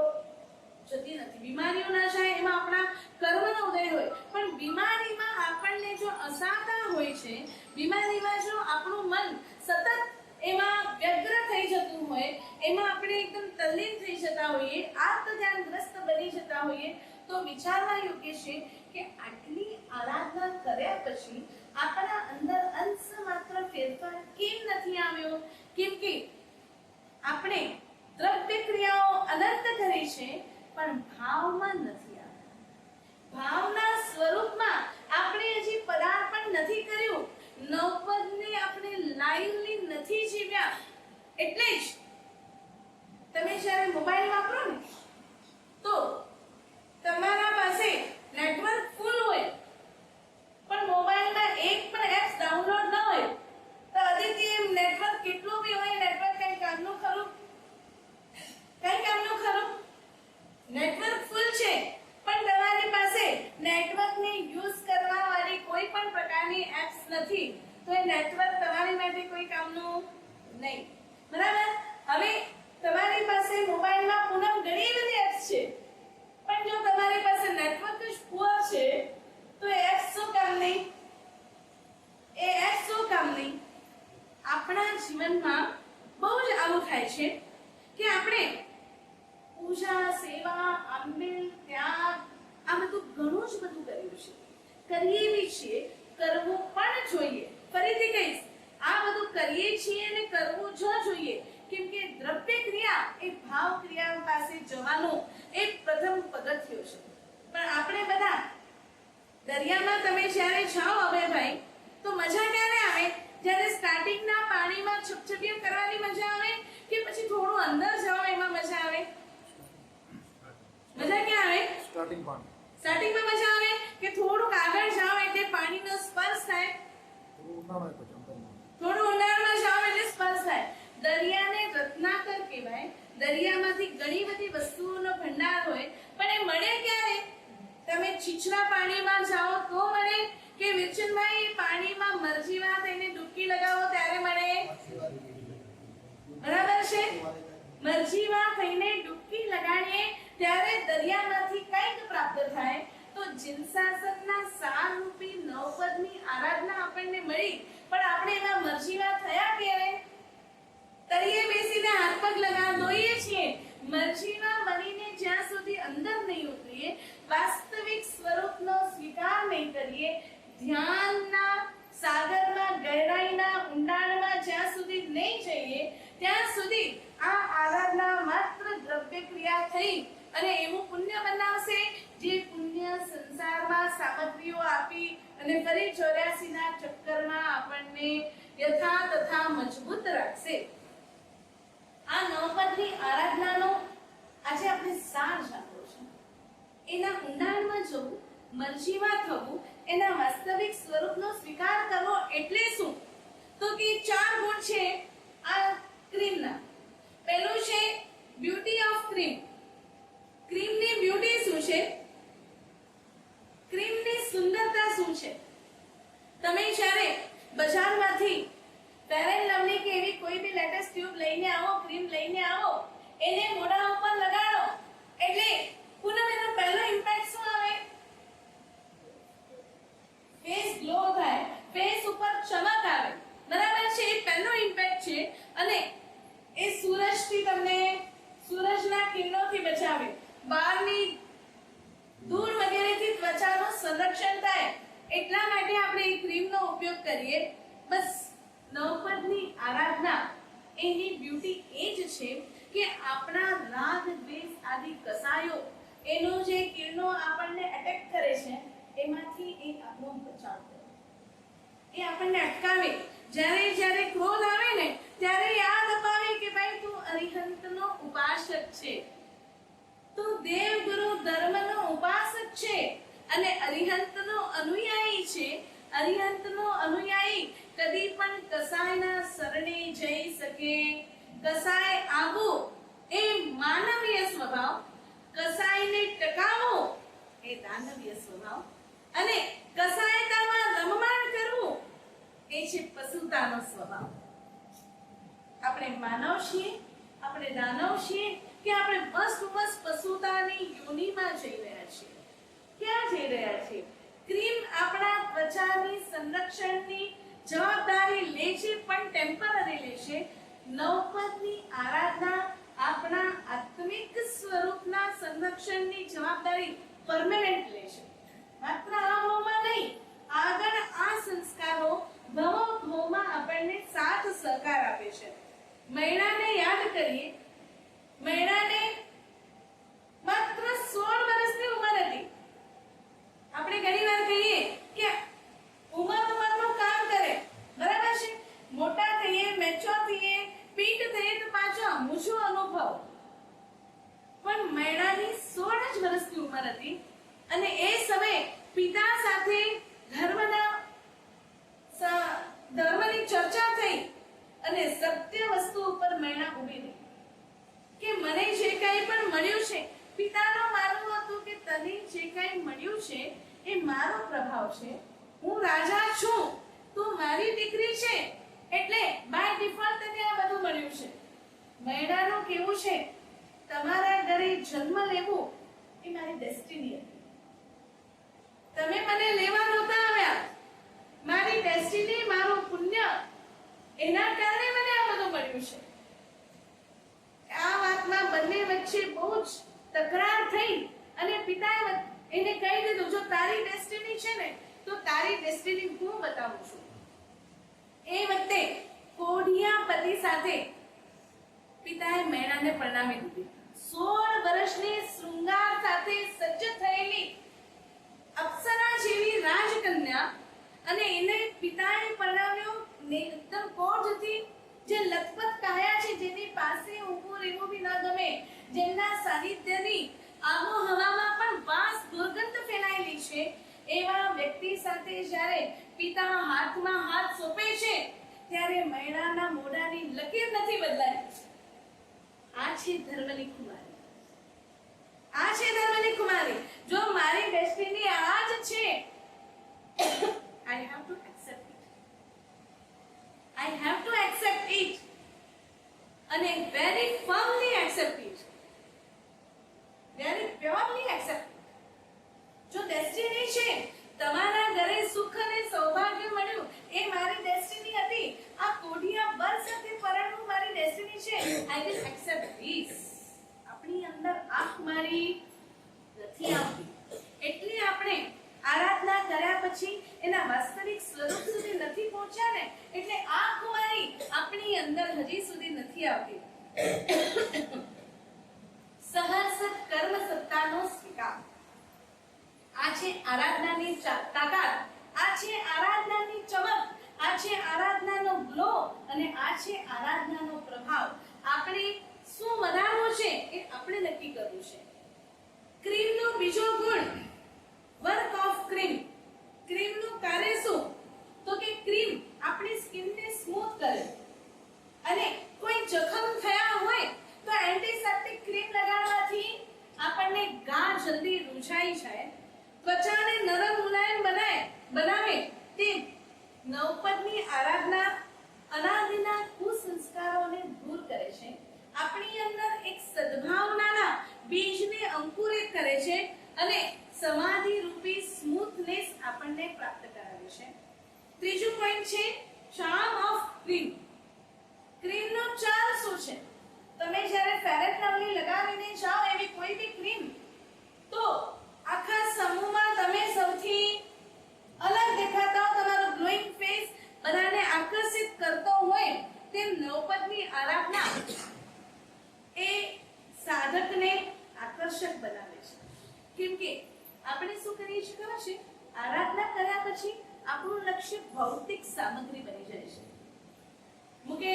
જતી નથી. બીમારીઓ ના જાય એમાં આપણા કર્મનો ઉદય હોય, પણ બીમારીમાં આપણને જો અસાતા હોય છે, બીમારીમાં જો આપણું મન સતત એમાં વ્યગ્ર થઈ જતું હોય, એમાં આપણે એકદમ તલ્લીન થઈ જતા હોઈએ, આત્મધ્યાનગ્રસ્ત બની જતા હોઈએ, તો વિચારવા યોગ્ય છે કે આટલી આરાધના કર્યા પછી આપણા અંદર અંશ માત્ર ફેરફાર કેમ નથી આવ્યો? કેમ કે આપણે દ્રવ્ય ક્રિયાઓ અનંત કરી છે, પણ ભાવમાં નથી આવ્યા. ભાવના સ્વરૂપમાં આપણે હજી પદાર્પણ નથી કર્યું. નવપદને આપણે લાઈવલી નથી જીવ્યા. એટલે જ તમે જ્યારે મોબાઈલ વાપરો ને તો તમારા પાસે નેટવર્ક ફૂલ હોય, પણ મોબાઈલમાં એક પણ એપ્સ ડાઉનલોડ ન હોય, તો અદિતિ નેટવર્ક કેટલું બી હોય, નેટવર્ક કઈ કામનું ખરું? કઈ કામનું ખરું? નેટવર્ક ફૂલ છે, પણ તમારી પાસે નેટવર્કને યુઝ કરવા વાળી કોઈ પણ પ્રકારની એપ્સ નથી, તો એ નેટવર્ક તમારી માટે કોઈ કામનું નહીં. બરાબર? હવે તમારી પાસે મોબાઈલમાં પૂનમ ઘણી બધી એપ્સ છે, પણ જો તમારી પાસે નેટવર્ક જ પુઅર છે તો એ એપ્સ શું કામની? એ એપ્સ શું કામની? આપણા જીવનમાં બહુ જ આવું થાય છે કે આપણે પૂજા, સેવા, આંબેલ, ત્યાગ આ બધું ઘણું જ બધું કર્યું છે, કરીએ બી છીએ, કરવું પણ જોઈએ. ફરીથી કહીશ, આ બધું કરીએ છીએ અને કરવું જ જોઈએ, કેમ કે દ્રવ્ય ક્રિયા એ ભાવ ક્રિયા પાસે જવાનો એ પ્રથમ પગથિયો છે. પણ આપણે બધા દરિયામાં તમે જ્યારે જાઓ હવે ભાઈ, તો મજા ક્યારે આવે? જ્યારે સ્ટાર્ટિંગના પાણીમાં છપછપિયા કરવાની મજા આવે કે પછી થોડું અંદર જાઓ એમાં મજા આવે? મજા ક્યાં આવે? સ્ટાર્ટિંગમાં મજા આવે કે થોડુંક આગળ જાઓ એટલે પાણીનો સ્પર્શ થાય? થોડું ઊંડાણમાં જાઓ એટલે સ્પર્શ થાય. દરિયાને રત્નાકર કહેવાય. દરિયામાંથી ઘણી બધી વસ્તુઓનો ભંડાર હોય, પણ એ મળે ક્યારે? તમે છીછરા પાણીમાં જાઓ તો મળે, કે વિરચનભાઈ પાણીમાં મરજીવા થઈને ડૂબકી લગાવો ત્યારે મળે? બરાબર છે? મરજીવા થઈને ડૂબકી લગાડીએ ત્યારે દરિયામાંથી કંઈક પ્રાપ્ત થાય. તો જીનસાસનના સારરૂપી નવપદની આરાધના આપણને મળી, પણ આપણે એના મરજીવા થયા ક્યારે? તળિયે બેસીને હાથ પગ દોઈએ છીએ. મરજીવા બનીને જ્યાં સુધી અંદર નહીં ઉતરીએ, વાસ્તવિક સ્વરૂપનો સ્વીકાર નહીં કરીએ, ધ્યાનના સાગરમાં ગહેરાઈના ઊંડાણમાં જ્યાં સુધી નહીં જઈએ, ત્યાં સુધી આ આરાધના માત્ર દ્રવ્ય ક્રિયા થઈ અને એવું પુણ્ય બનાવશે જે પુણ્ય સંસારમાં સામગ્રીઓ આપી અને ફરી 84 ના ચક્કરમાં આપણને યથા તથા મજબૂત રાખશે. આ નવપદની આરાધનાનો આજે આપણે સાર જાણ્યો છે. એના ઊંડાણમાં જવું, મરજીવા થવું, એના વાસ્તવિક સ્વરૂપનો સ્વીકાર કરવો એટલે શું? તો કે 4 ગુણ છે આ ક્રીમના. પહેલું છે બ્યુટી ઓફ ક્રીમ. ક્રીમની બ્યુટી શું છે? ક્રીમની સુંદરતા શું છે? તમે જ્યારે બજારમાંથી ફેર એન્ડ લવલી કે એવી કોઈ બી લેટેસ્ટ ટ્યુબ લઈને આવો, ક્રીમ લઈને આવો, એને મોઢા ઉપર લગાડો એટલે પૂનમ એનો પહેલો ઇમ્પેક્ટ શું આવે? ફેસ ગ્લો થાય, ફેસ ઉપર ચમક આવે. બરાબર છે? એ પહેલો ઇમ્પેક્ટ છે. અને એ સૂરજથી તમને સૂરજના કિરણોથી બચાવે, બહારની ધૂળ વગેરેથી ત્વચાનું સંરક્ષણ થાય. એટલા માટે આપણે એ ક્રીમનો ઉપયોગ કરીએ. બસ એની બ્યુટી એ જ છે કે આપણા રાગ દ્વેષ આદિ કસાયો એનો જે કિરણો આપણને એટેક કરે છે એમાંથી એ આપણો બચાવ કરે, એ આપણને અટકાવે. જ્યારે જ્યારે ક્રોધ આવે ને ત્યારે યાદ અપાવે કે ભાઈ તું અરિહંતનો ઉપાસક છે, તું દેવગુરુ ધર્મનો ઉપાસક છે અને અરિહંતનો અનુયાયી છે. અરિહંતનો અનુયાયી કદી પણ કસાયના શરણે જઈ શકે. કસાય આવો એ માનવીય સ્વભાવ, કસાયને ટકાવો એ દાનવીય સ્વભાવ, અને કસાયતામાં રમમાણ કરવું એ છે પશુતાનો સ્વભાવ. આપણે માનવ છીએ, આપણે દાનવ છીએ કે આપણે બસ પશુતાની યોનિમાં જઈ રહ્યા છીએ. ક્યાં જઈ રહ્યા છીએ? ક્રીમ આપણા ત્વચાની સંરક્ષણની જવાબદારી લે છે, પણ ટેમ્પરરી લે છે. નવપદની આરાધના આપણા આત્મિક સ્વરૂપના સંરક્ષણની જવાબદારી પરમેનન્ટ લે છે. માત્ર આ ભાવમાં નહીં, આગળ આ સંસ્કારો ભવોભવમાં આપણને સાથ સહકાર આપે છે. મૈણાને યાદ કરીએ. મૈણાને માત્ર 16 વર્ષની ઉંમર હતી. આપણે ઘણી વાર કહીએ કે ઉંમરનું કામ કરે, બરાબર છે. મોટા થઈએ, મેચ્યોર થઈએ, પીઠ થઈએ તો પાછો મૂછો અનુભવ. પણ મૈણાની 16 જ વર્ષની ઉંમર હતી અને એ સમયે પિતા સાથે ધર્મની ચર્ચા થઈ અને સત્ય વસ્તુ ઉપર મૈણા ઊભી રહી કે મને જે કંઈ પણ મળ્યું છે, પિતાનું માનવું હતું કે તને જે કંઈ મળ્યું છે એ મારો પ્રભાવ છે. હું રાજા છું, તું મારી દીકરી છે, એટલે બાય ડિફોલ્ટ તને આ બધું મળ્યું છે. મૈણાનું કેવું છે, તમારા ઘરે જન્મ લેવો એ મારી ડેસ્ટિની હતી. તમે મને લેવા નહોતા આવ્યા, મારી ડેસ્ટિની, મારું પુણ્ય, એના કારણે મને આ બધું મળ્યું છે. આ વાતમાં બંને વચ્ચે બહુ જ તકરાર થઈ અને પિતાએ એને કહી દીધું, જો તારી ડેસ્ટિની છે ને તો તારી ડેસ્ટિની હું બતાવું છું. એ વખતે કોઢિયા પતિ સાથે પિતાએ મૈણાને પરણાવી દીધી. 16 વર્ષની શૃંગાર સાથે સજ્જ થયેલી અપ્સરા જેવી રાજકન્યા, અને એને પિતાએ પરણાવ્યો એકદમ કોઢ હતી, જે લથપથ કાયા છે, જેની પાસે ઊભું રહેવું બી ન ગમે, જેમના સાનિધ્યની આબોહવામાં પણ વાસ દુર્ગંધ ફેલાયેલી છે, એવા વ્યક્તિ સાથે જ્યારે પિતા હાથમાં હાથ સોંપે છે ત્યારે મૈણાના મોઢાની લકીર નથી બદલાય. આ છે ધર્મની કુમારી, આ છે ધર્મની કુમારી. જો મારી ડેસ્ટિની આ જ છે, I have to accept it. I have to accept it. અને very firmly accept it. Very purely accept it. જો ડેસ્ટિની છે, તમારા ઘરે સુખ અને સૌભાગ્ય મળ્યું એ મારી ડેસ્ટિની હતી. આ કોઢિયા બર સાથે પરણવું મારી ડેસ્ટિની છે. I will accept this. આપણી અંદર આંખ મારી નથી આવતી. એટલે આપણે આરાધના કર્યા પછી એના વાસ્તવિક સ્વરૂપ સુધી નથી પહોંચ્યા ને, એટલે આ કુમારી આપણી અંદર હજી સુધી નથી આવતી. સહર્ષ કર્મ સત્તાનો સ્વીકાર. આ છે આરાધનાની તાકાત, આ છે આરાધનાની ચમક, આ છે આરાધનાનો ગ્લો અને આ છે આરાધનાનો પ્રભાવ. આપણે શું વધારવું છે એ આપણે નક્કી કરવું છે. ક્રીમનો બીજો ગુણ, વર્ક ઓફ ક્રીમ. ક્રીમનું કાર્ય શું? તો કે ક્રીમ આપણી સ્કિનને સ્મૂથ કરે, અને કોઈ જખમ થયા હોય તો એન્ટીસેપ્ટિક ક્રીમ લગાડવાથી આપણને ઘા જલ્દી રૂઝાઈ જાય, ત્વચાને નરમ મુલાયમ બનાવે. તે નવપદની આરાધના અનાદિના કુસંસ્કારોને દૂર કરે છે. આપણી અંદર એક સદ્ભાવનાના બીજને અંકુરિત કરે છે અને સમાધિ રૂપી સ્મૂથનેસ આપણને પ્રાપ્ત કરાવે છે. ત્રીજું પોઈન્ટ છે ચાર્મ ઓફ ક્રીમ. ક્રીમનો ચાર્મ શું છે? તમે જ્યારે ફેર એન્ડ લવલી લગાવીને જાઓ એવી કોઈ બી ક્રીમ, તો આખા સમૂહમાં તમે સૌથી અલગ દેખાતા હો, તમારો ગ્લોઈંગ ફેસ બધાને આકર્ષિત કરતો હોય, તેમ નવપદની આરાધના એ સાધકને આકર્ષક બનાવે છે. કેમ કે આપણે શું કરીએ છીએ ખબર છે? આરાધના કર્યા પછી આપણું લક્ષ્ય ભૌતિક સામગ્રી બની જાય છે. મુકે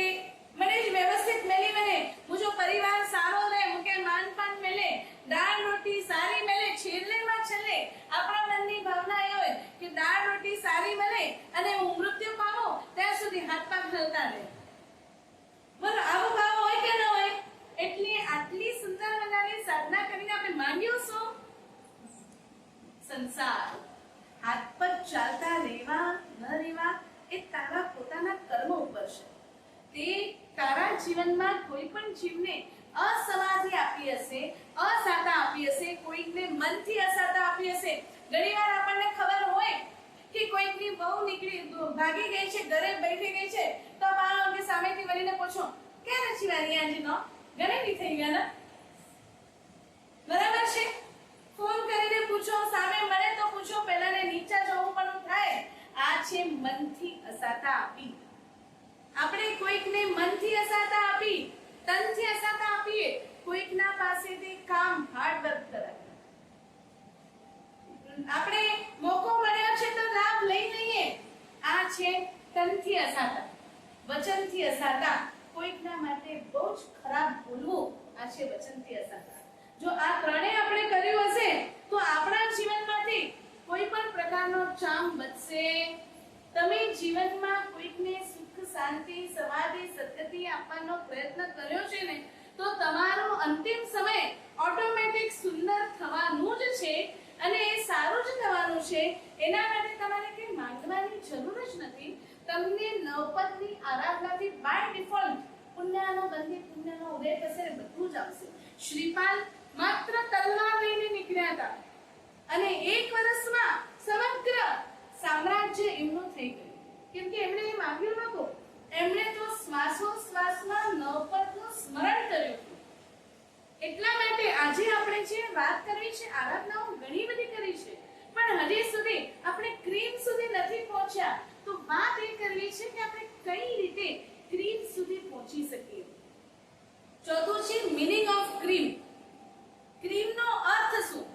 મને જ વ્યવસ્થિત મેલી મને મુજો પરિવાર સારો રહે, મુકે માનપાન મેલે, દાળ રોટી સારી મેલે, છેલ્લેમાં છેલ્લે આપણા મનની ભાવના એ હોય કે દાળ રોટી સારી મળે અને હું મૃત્યુ પામો ત્યાં સુધી હાથ પગ હલતા રહે. બોલો આવો ભાવ હોય કે ન હોય? એટલે આટલી સુંદર મજાની સાધના કરીને આપણે માંગ્યું શું? સંસાર. હાથ પગ ચાલતા રહેવા ન રહેવા એ તારા પોતાના કર્મ ઉપર છે. તે તારા જીવનમાં કોઈ પણ જીવને અસમાધિ આપી હશે, અસાતા આપી હશે, કોઈકને મનથી અસાતા આપી હશે. ઘણીવાર આપણને ખબર હોય કે કોઈકની બહુ નીકળી ભાગી ગઈ છે, ઘરે બેઠી ગઈ છે, તો બાળો કે સામેથી વળીને પૂછો ક્યાં નથી વારી આજીનો ઘણી થઈ ગયા ને, બરાબર છે? ફોન કરીને પૂછો, સામે મળે તો પૂછો, પહેલાને નીચે જવું પણ થાય. આ છે મનથી અસાતા આપી. આપણે કોઈકને મનથી અસાતા આપી, તનથી અસાતા આપીએ, કોઈકના પાસેથી કામ હાર્ડ વર્ક કરાવીએ. આપણે મોકો મળ્યો છે તો લાભ લઈ લઈએ. આ છે તનથી અસાતા. વચનથી અસાતા, કોઈકના માટે બહુ જ ખરાબ બોલવું, આ છે વચનથી અસાતા. જો આ ત્રણેય આપણે કર્યું હશે તો આપણા જીવનમાંથી કોઈ પણ પ્રકારનો ચામ બચશે. તમે જીવનમાં કોઈકને સુખ, શાંતિ, સમાધિ, સદગતિ આપવાનો પ્રયત્ન કર્યો છે ને, તો તમારો અંતિમ સમય ઓટોમેટિક સુંદર થવાનું જ છે અને એ સારું જ થવાનું છે. એના માટે તમારે કંઈ માંગવાની જરૂર જ નથી. તમને નવપદની આરાધનાથી બાય ડિફોલ્ટ પુણ્યનો બંધી, પુણ્યનો ઉદય થશે ને બધું જ આવશે. શ્રીપાલ માત્ર તલવાર લઈને નીકળ્યા હતા અને 1 વર્ષમાં સમગ્ર સામ્રાજ્ય એમનું થઈ ગયું. કેમ કે એમણે એ માંગ્યું નહોતું. એમણે તો શ્વાસોશ્વાસમાં નવપદનું સ્મરણ કર્યું હતું. એટલા માટે આજે આપણે જે વાત કરવી છે, આરાધનાઓ ઘણી બધી કરી છે, પણ હજી સુધી આપણે ક્રીમ સુધી નથી પહોંચ્યા. તો વાત એ કરવી છે કે આપણે કઈ રીતે ક્રીમ સુધી પહોંચી શકીએ. ચોથું છે મીનિંગ ઓફ ક્રીમ. ક્રીમનો અર્થ શું?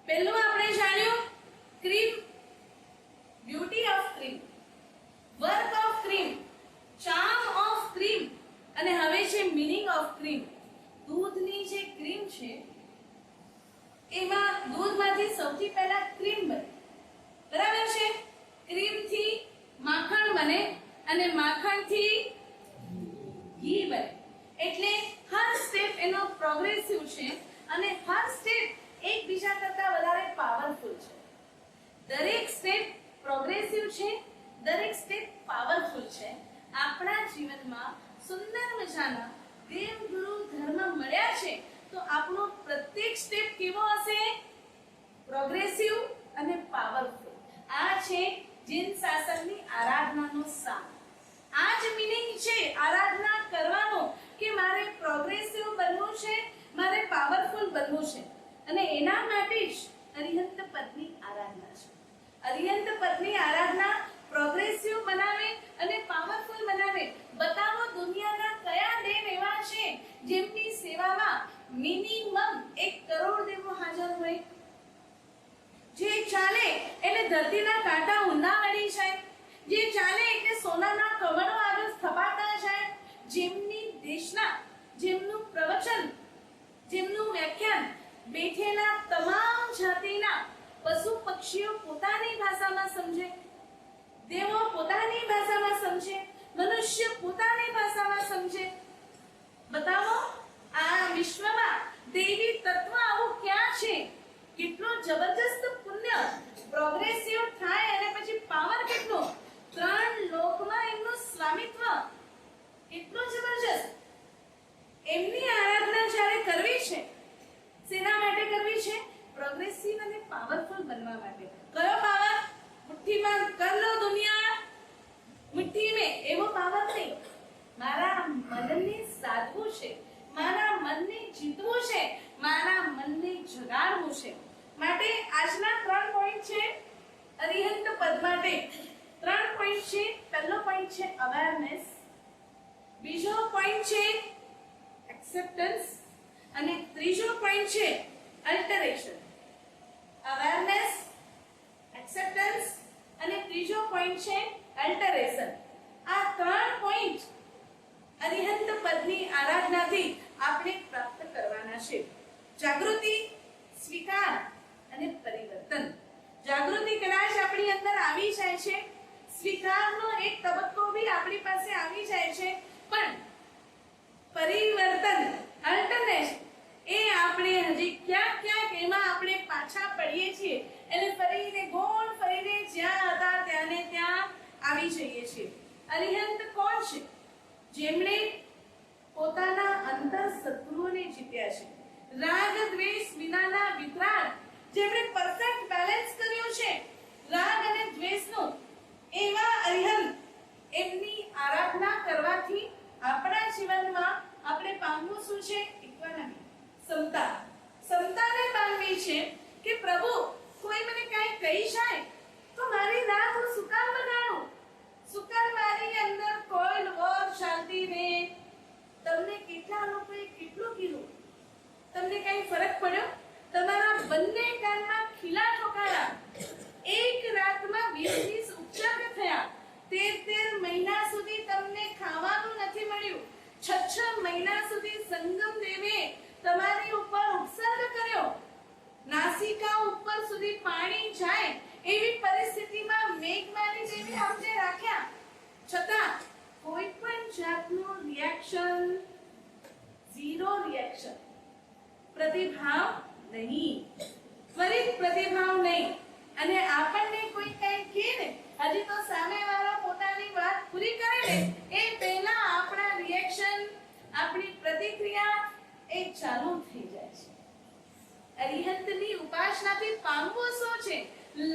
પહેલું આપણે જાણ્યું cream, beauty of cream, work of cream, charm of cream અને હવે છે મીનિંગ ઓફ ક્રીમ. દૂધની જે ક્રીમ છે એમાં દૂધમાંથી સૌથી પહેલા ક્રીમ બને, બરાબર છે? ક્રીમથી માખણ બને અને માખણથી ઘી બને. એટલે હર સ્ટેપ એનો પ્રોગ્રેસિવ છે અને હર સ્ટેપ એકબીજા કરતા વધારે પાવરફુલ છે. દરેક સ્ટેપ પ્રોગ્રેસિવ છે, દરેક સ્ટેપ પાવરફુલ છે. આપણા જીવનમાં સુંદર મજાના દેવ ગુરુ ધર્મ મળ્યા છે તો આપણો પ્રત્યેક સ્ટેપ કેવો હશે? પ્રોગ્રેસિવ અને પાવરફુલ. આ છે જૈન શાસનની આરાધનાનો સાર. આ જ મીનિંગ છે આરાધના કરવાનો કે મારે પ્રોગ્રેસિવ બનવું છે, મારે પાવરફુલ બનવું છે અને એના માટે જ અરિહંત પદની આરાધના છે. અરિહંત પદની આરાધના પ્રોગ્રેસિવ બનાવે અને પાવરફુલ બનાવે. બતાવો દુનિયાના કયા દેવ એવા છે જેમની સેવામાં મિનિમમ 1 કરોડ દેવો હાજર હોય? જે ચાલે એટલે ધરતીના કાંટા ઊંડા વળી જાય, જે ચાલે એટલે સોનાના કમળો આગળ સ્થપાતા જાય, જેમની દેશના, જેમનું પ્રવચન, જેમનું વ્યાખ્યાન બેઠેલા તમામ જાતિના પશુ પક્ષીઓ પોતાની ભાષામાં સમજે, દેવો પોતાની ભાષામાં સમજે, મનુષ્ય પોતાની ભાષામાં સમજે. બતાવો આ વિશ્વમાં દેવી તત્વ આવું ક્યાં છે? કેટલો જબરજસ્ત પુણ્ય પ્રોગ્રેસિવ થાય અને પછી પાવર કેટલો, 3 લોકમાં એમનું સ્વામિત્વ કેટલું જબરજસ્ત. એમની આરાધના જ્યારે કરવી છે, શેના માટે કરવી છે? પ્રોગ્રેસિવ અને પાવરફુલ બનવા માટે. કયો પાવર? મુઠ્ઠીમાં કર લો દુનિયા, મુઠ્ઠી में એવો પાવર નહીં. મારા મનને સાધવું છે, મારા મનને જીતવું છે, મારા મનને જગાડવું છે. માટે આજના 3 પોઈન્ટ છે અરિહંત પદ માટે. 3 પોઈન્ટ છે. પહેલો પોઈન્ટ છે અવેરનેસ, બીજો પોઈન્ટ છે એક્સેપ્ટન્સ અને ત્રીજો પોઈન્ટ છે અલ્ટરેશન. અવેરનેસ, એક્સેપ્ટન્સ અને ત્રીજો પોઈન્ટ છે અલ્ટરેશન. આ ત્રણ પોઈન્ટ અરિહંત પદની આરાધનાથી આપણે પ્રાપ્ત કરવાના છે. જાગૃતિ, સ્વીકાર અને પરિવર્તન. જાગૃતિ કદાચ આપણી અંદર આવી જાય છે, સ્વીકારનો એક તબક્કો બી આપણી પાસે આવી જાય છે, પણ પરિવર્તન, અલ્ટરનેશન, એ આપણે હજી ક્યાંક એમાં આપણે પાછા પડીએ છીએ એટલે ફરીને ગોળ ફરીને જ્યાં હતા ત્યાંને ત્યાં આવી જઈએ છીએ. અરિહંત કોણ છે? જેમણે પોતાના અંતર શત્રુઓને જીત્યા છે. રાગ દ્વેષ વિનાના વિતરાગ, જેમણે પરફેક્ટ બેલેન્સ કર્યું છે રાગ અને દ્વેષનું, એવા અરિહંત, એમની આરાધના કરવાથી આપણા જીવનમાં આપણે પામવું શું છે? ઇક્વાનમી, સમતા. સમતાને પામવી છે કે પ્રભુ કોઈ મને કાંઈ કહી જાય તો મારી રાત હું શું કામ બગાડું? શું કામ મારી અંદર કોઈલ વોર ચાલતી રહે? તમને કેટલા લોકોએ કેટલું કીધું, તમને કઈ ફરક પડ્યો? તમારા બંને કાનમાં ખીલા ઠોકાયા, એક રાતમાં 20 ઉપચાર થયા, 13 મહિના સુધી તમને ખાવાનું નથી મળ્યું, 6 મહિના સુધી સંગમ દેવે તમારી ઉપર ઉપસર્ગ કર્યો, નાસિકા ઉપર સુધી પાણી જાય એવી પરિસ્થિતિમાં મેઘમાની દેવી આપણે રાખ્યા, છતાં કોઈ પણ જાતનું રિએક્શન, ઝીરો રિએક્શન, પ્રતિભાવ નહીં, ત્વરિત પ્રતિભાવ નહીં. અને આપણને કોઈ કઈ કહે ને, હજી તો સામેવાળો પોતાની વાત પૂરી કરે ને એ પહેલા આપણા રિએક્શન, આપણી પ્રતિક્રિયા એ ચાલુ થઈ જાય છે. અરિહંતની ઉપાસનાથી પામવું શું છે?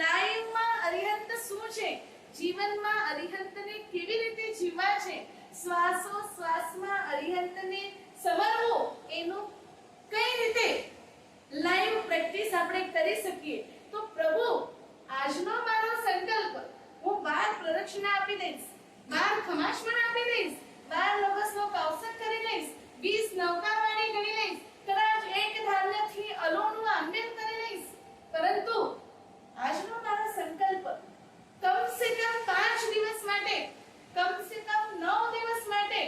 લાઈવમાં અરિહંત શું છે? જીવનમાં અરિહંતને કેવી રીતે જીવવા છે? શ્વાસો શ્વાસમાં અરિહંતને સમરવું, એનું કઈ રીતે લાઈવ પ્રેક્ટિસ આપણે કરી શકીએ? તો પ્રભુ, આજનો મારો સંકલ્પ, હું 12 પ્રદક્ષિણા આપી દઈશ, 12 ખમાસમણ આપી દઈશ, 12 લોગસનો કૌશક કરી લઈશ, 20 નૌકાવાણી ગણી લઈશ, કદાચ એક ધાન્યથી અલોનું આંબેલ કરી લઈશ, પરંતુ આજનો મારો સંકલ્પ કમસે કમ 5 દિવસ માટે, કમસે કમ 9 દિવસ માટે,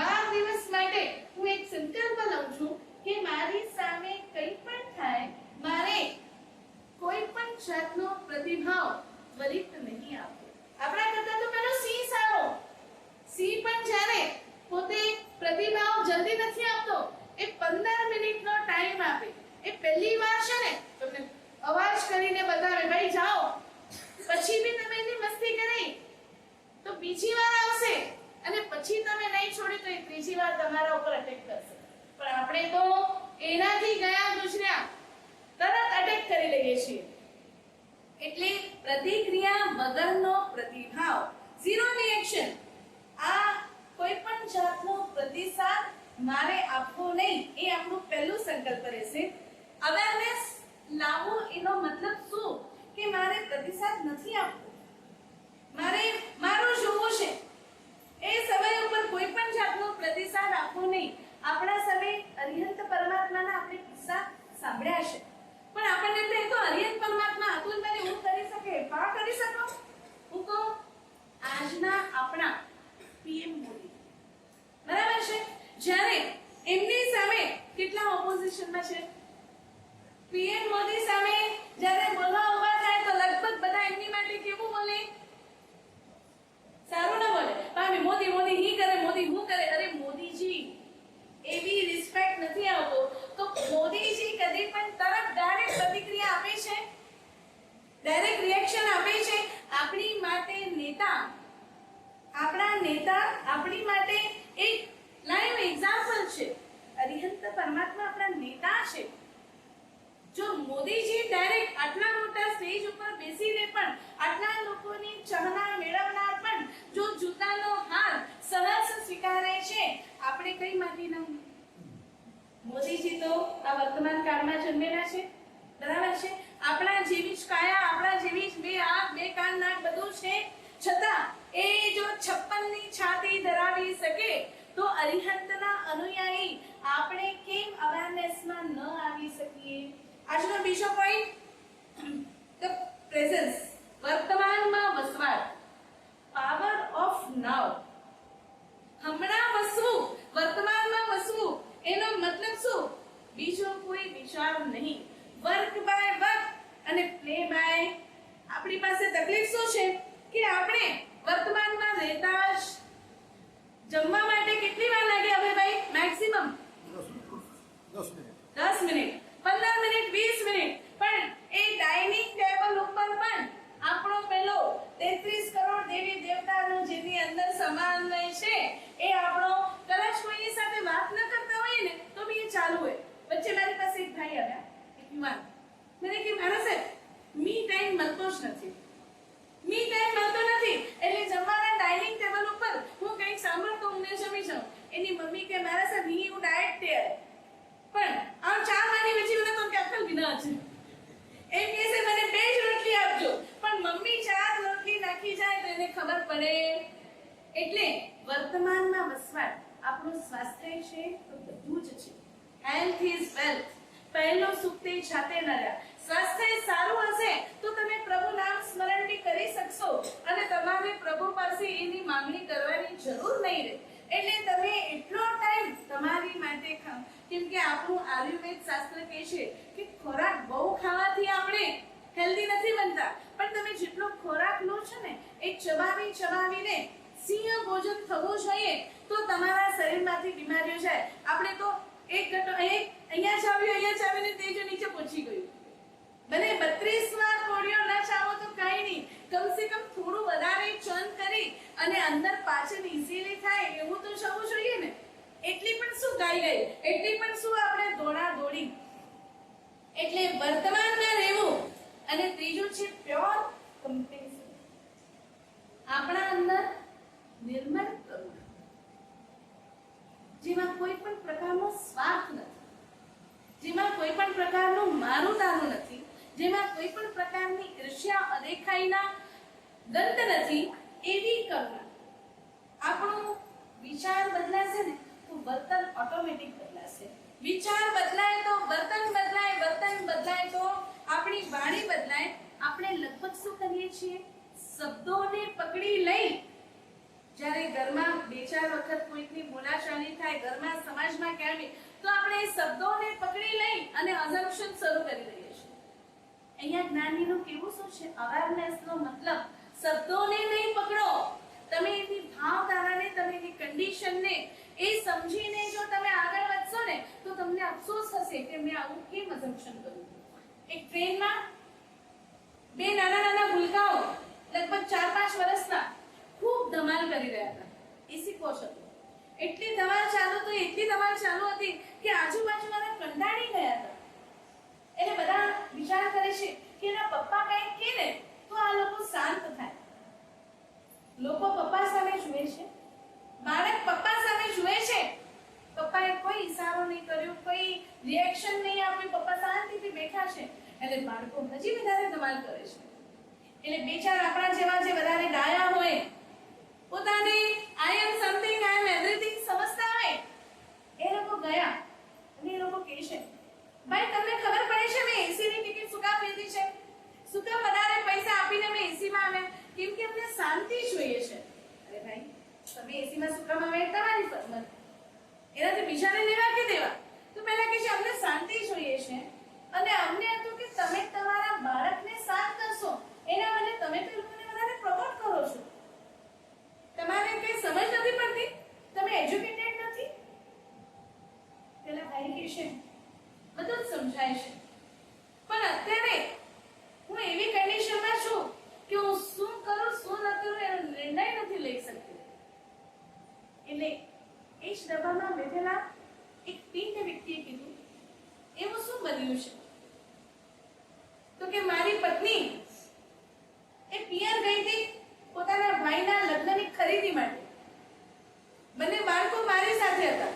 12 દિવસ માટે હું એક સંકલ્પ લઉં છું કે મારી સામે કંઈ પણ થાય, મારે કોઈ પણ જાતનો પ્રતિભાવ ત્વરિત નહીં આપવો. આપણા કરતા તો પેલો સિંહ સારો, સિંહ પણ જ્યારે પોતે પ્રતિભાવ જલ્દી નથી આપતો, એ 15 મિનિટનો ટાઈમ આપે. એ પહેલી વાર છે ને તમને અવાજ કરીને બતાવે, ભાઈ જાઓ, પછી બી તમે એની મસ્તી કરી તો બીજી વાર આવશે, અને પછી તમે નહીં છોડી તો એ ત્રીજી વાર તમારા ઉપર અટેક કરશે. પણ આપણે તો એનાથી ગયા ગુજર્યા તરત અટેક કરી લઈએ છીએ. એટલે પ્રતિક્રિયા વગરનો પ્રતિભાવ, ઝીરો રિએક્શન, આ કોઈ પણ જાતનો પ્રતિસાદ મારે આપવો નહીં, એ આપણું પહેલું સંકલ્પ રહેશે. અવેરનેસ લાવવું, એનો મતલબ શું કે મારે પ્રતિસાદ નથી આપવો, મારે મારું જોવું છે, એ સમય ઉપર કોઈ પણ જાતનો પ્રતિસાદ આપવો નહીં. આપણા સમય અરિહંત પરમાત્માના આપણે કિસ્સા સાંભળ્યા છે, પણ આપણને તો એ તો અરિહંત પરમાત્મા હતું, મને હું કરી શકે, પા કરી શકો. હું કહું, આજના આપણા પીએમ મોદી, બરાબર છે, જ્યારે એમની સામે કેટલા ઓપોઝિશનમાં છે, પીએમ મોદી સામે જ્યારે બોલવા ઊભા થાય તો લગભગ બધા એમની માટે કેવું બોલે? સારું ના બોલે, પામી મોદી મોદી હી કરે, મોદી હું કરે. અરે મોદીજી, એવી રિસ્પેક્ટ નથી આવતો. તો મોદીજી કદી પણ તરત ડાયરેક્ટ પ્રતિક્રિયા આપે છે, ડાયરેક્ટ રિએક્શન આપે છે. આપણી માટે નેતા, આપણા નેતા આપણી માટે એક લાઈવ એક્ઝામ્પલ છે. અરિહંત પરમાત્મા આપણા નેતા છે. જો મોદીજી ડાયરેક્ટ આટલા મોટા સ્ટેજ ઉપર બેસીને પણ આટલા લોકોની ચાહના મેળવનાર પણ જો જૂતાનો હાર સહર્ષ સ્વીકારે છે, આપણે કઈ માટીના? મોદીજી તો આ વર્તમાન કાળમાં જન્મેલા છે, બરાબર છે, આપણા જેવી જ કાયા, આપણા જેવી જ બે આંખ, બે કાન, નાક બધું છે, છતાં એ જો 56 ની છાતી ધરાવી શકે તો અરિહંતના અનુયાયી આપણે કેમ અવેરનેસમાં ન આવી શકીએ? આજનો બીજો પોઈન્ટ, ધ પ્રેઝન્સ, વર્તમાનમાં વસવાટ, પાવર ઓફ નાઉ. હમણાં વસવું, વર્તમાનમાં વસવું, એનો મતલબ શું? બીજો કોઈ વિચાર નહીં. વર્ક બાય વર્ક અને પ્લે બાય. આપણી પાસે તકલીફ શું છે કે આપણે વર્તમાનમાં રહેતા જ જમવા માટે કેટલી વાર લાગે હવે ભાઈ? Maximum 10 minute, 15 minute, 20 minute. પણ એ ડાઇનિંગ ટેબલ ઉપર પણ આપણો પેલો 33 કરોડ દેવી દેવતાનો જેની અંદર સમન્વય છે એ આપણો, કદાચ કોઈની સાથે વાત ન કરતા હોઈએ ને તો બી એ ચાલુ હોય. વચ્ચે મારી પાસે એક ભાઈ આવ્યા, એક યુવાન, મને કે મારા સાહેબ મી ટાઈમ મળતો જ નથી. મી ટાઈમ મળતો નથી એટલે જમવાના ડાઇનિંગ ટેબલ ઉપર હું કંઈક સાંભળતો હું જમી જાઉં. એની મમ્મી કે મારા સાહેબ હી હું ડાયટ તે પણ આ 4 વાની વચ્ચે મને તો કેપ્ટલ વિના છે એમ કહે છે મને 2 જ રોટલી આપજો. પણ મમ્મી 4 રોટલી નાખી જાય તો એને ખબર પડે. એટલે વર્તમાનમાં વસવાટ. આપણું સ્વાસ્થ્ય છે તો બધું જ છે. Health is wealth. પહેલો સુખ તે જાતે ન રહ્યા. સ્વાસ્થ્ય સારું હશે તો તમે પ્રભુ નામ સ્મરણ બી કરી શકશો અને તમારે પ્રભુ પાસે એની માંગણી કરવાની જરૂર નહીં રહે. એટલે તમે એટલો ટાઈમ તમારી માટે ખાઓ. કેમ કે આપણું આયુર્વેદ શાસ્ત્ર કહે છે કે ખોરાક બહુ ખાવાથી આપણે હેલ્ધી નથી બનતા. પણ તમે જેટલો ખોરાક લો છો ને એ ચબાવીને સિંહ ભોજન થવું જોઈએ તો તમારા શરીરમાંથી બીમારીઓ જાય. આપણે તો એક અહીંયા ચાવીને તે જો નીચે પહોંચી ગયું. ભલે 32 વાર કોડિયો ન ચાવો તો કાઈ નહીં, કમસે કમ થોડું વધારે ચર્ન કરી અને અંદર પાચન ઈઝીલી થાય એવું તો જવું જોઈએ ને. એટલી પણ શું ગઈ, એટલી પણ શું આપણે દોડા દોડી. એટલે વર્તમાનમાં રહેવું. અને ત્રીજું છે પ્યોર કમ્પેશન. આપણા અંદર નિર્મળ કરુણા, જેમાં કોઈ પણ પ્રકારનો સ્વાર્થ નથી, જેમાં કોઈ પણ પ્રકારનું મારું તારું નથી, જેમાં કોઈ પણ પ્રકારની ઈર્ષ્યા અદેખાઈના દંત નથી, એવી કરુણા. આપણો વિચાર બદલાશે ને તો વર્તન ઓટોમેટિક બદલાશે. વિચાર બદલાય તો વર્તન બદલાય, વર્તન બદલાય તો આપણી વાણી બદલાય. આપણે લગભગ શું કરીએ છીએ? શબ્દોને પકડી લઈ જ્યારે ઘરમાં 2-4 વખત કોઈકની બોલાચાલી થાય, ઘરમાં સમાજમાં ક્યાંય તો આપણે એ શબ્દોને પકડી લઈ અને અઝમ્પશન શરૂ કરી દઈએ છીએ. અહીંયા જ્ઞાનીનું કેવું શું છે? અવેરનેસનો મતલબ શબ્દોને નહીં પકડો, તમે એની ભાવધારાને, તમે એની કન્ડિશનને એ સમજીને જો તમે આગળ વધશો ને તો તમને અફસોસ થશે કે મેં આવું કેમ અઝમ્પશન કર્યું. એક ટ્રેનમાં 2 નાના ભૂલકાઓ લગભગ 4-5 વર્ષના ખૂબ ધમાલ કરી રહ્યા હતા. એસી કોચ હતો. એટલી ધમાલ ચાલુ હતી કે આજુબાજુવાળા કંટાળી ગયા હતા. એટલે બધા વિચાર કરે છે કે એના પપ્પા કંઈક કહે ને તો આ લોકો શાંત થાય. લોકો પપ્પા સામે જુએ છે, બાળક પપ્પા સામે જુએ છે. પપ્પાએ કોઈ ઈશારો નહીં કર્યો, કોઈ રિએક્શન નહીં આપ્યું, પપ્પા શાંતિથી બેઠા છે. એટલે બાળકો હજી વધારે ધમાલ કરે છે. એટલે 2-4 આપણા જેવા જે વધારે ડાયા હોય, પોતાને આઈ am something, I M everything સમજતા હોય, એ લોકો ગયા અને એ લોકો કહે છે ભાઈ તમને ખબર પડે છે મેં એસી ની ટિકિટ શું કામ લીધી છે? શું કામ વધારે પૈસા આપીને મેં એસી માં આવ્યા? કેમ કે અમને શાંતિ જોઈએ છે. અરે ભાઈ તમે એસી માં શું કામ આવ્યા તમારી ફરમાન, એનાથી બીજાને લેવા કે દેવા? તો પહેલા કહે છે અમને શાંતિ જોઈએ છે અને અમને હતું કે તમે તમારા બાળકને શાંત કરશો, એના બદલે તમે તો લોકોને વધારે પ્રમોટ કરો છો. તમારે કઈ સમજ નથી પડતી, તમે એજ્યુકેટેડ નથી. પેલા ભાઈ કહે છે બધું જ સમજાય છે પણ અત્યારે હું એવી કન્ડિશનમાં છું કે હું શું કરું શું ન કરું એનો નિર્ણય નથી લઈ શકતી. એટલે એ જ ડબ્બામાં બેઠેલા એક તીન વ્યક્તિએ કીધું એવું શું બન્યું છે? તો કે મારી પત્ની એ પિયર ગઈ હતી પોતાના ભાઈના લગ્નની ખરીદી માટે. બંને બાળકો મારી સાથે હતા.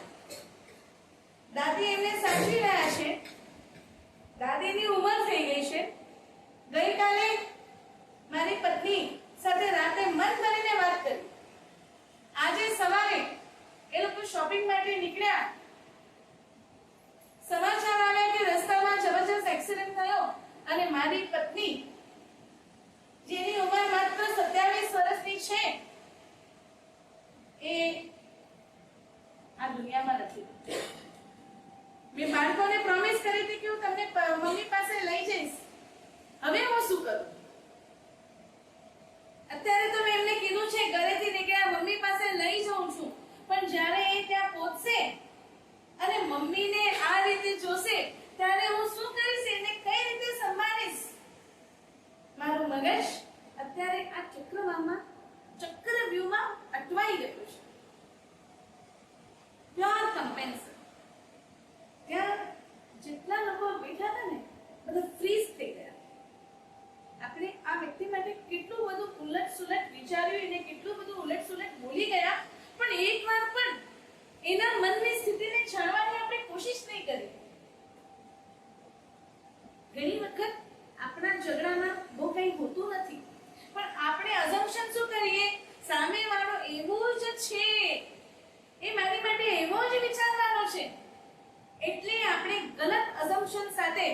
દાદી એમને સાચવી રહ્યા છે. દાદીની ઉંમર થઈ ગઈ છે. ગઈકાલે મારી પત્ની સાથે રાતે મન ભરીને વાત કરી શોપિંગ માટે નીકળ્યા, સમાચાર આવ્યા કે રસ્તામાં જબરજસ્ત એક્સિડન્ટ થયો અને મારી પત્ની જેની ઉંમર માત્ર 27 વર્ષની છે એ આ દુનિયામાં નથી. મેં બાળકોને પ્રોમિસ કરી હતી કે હું તમને મમ્મી પાસે લઈ જઈશ. હવે હું શું કરું? અત્યારે તો મેં એમને કીધું છે ઘરેથી નીકળ્યા મમ્મી પાસે લઈ જાઉં છું, પણ જ્યારે એ ત્યાં પહોંચશે અને મમ્મીને આ રીતે જોશે ત્યારે હું શું કરીશ, એને કઈ રીતે સંભાળીશ? મારું મગજ અત્યારે આ ચક્રવ્યૂહમાં અટવાઈ ગયું છે. પ્યોર કમ્પેન્સન. ત્યાં જેટલા લોકો બેઠા હતા ને બધા ફ્રીઝ થઈ ગયા. આપણે આ વ્યક્તિ માટે કેટલું બધું ઉલટ-સુલટ વિચાર્યું, એને કેટલું બધું ઉલટ-સુલટ બોલી ગયા, પણ એકવાર પણ એના મનની સ્થિતિને જાણવાની આપણે કોશિશ નહીં કરી. ઘણી વખત આપણા ઝઘડામાં બહુ કંઈ હોતું નથી, પણ આપણે અઝમ્પશન શું કરીએ, સામેવાળો એવો જ છે, એ મારી માટે એવો જ વિચારવાનો છે, એટલે આપણે ગલત અઝમ્પશન સાથે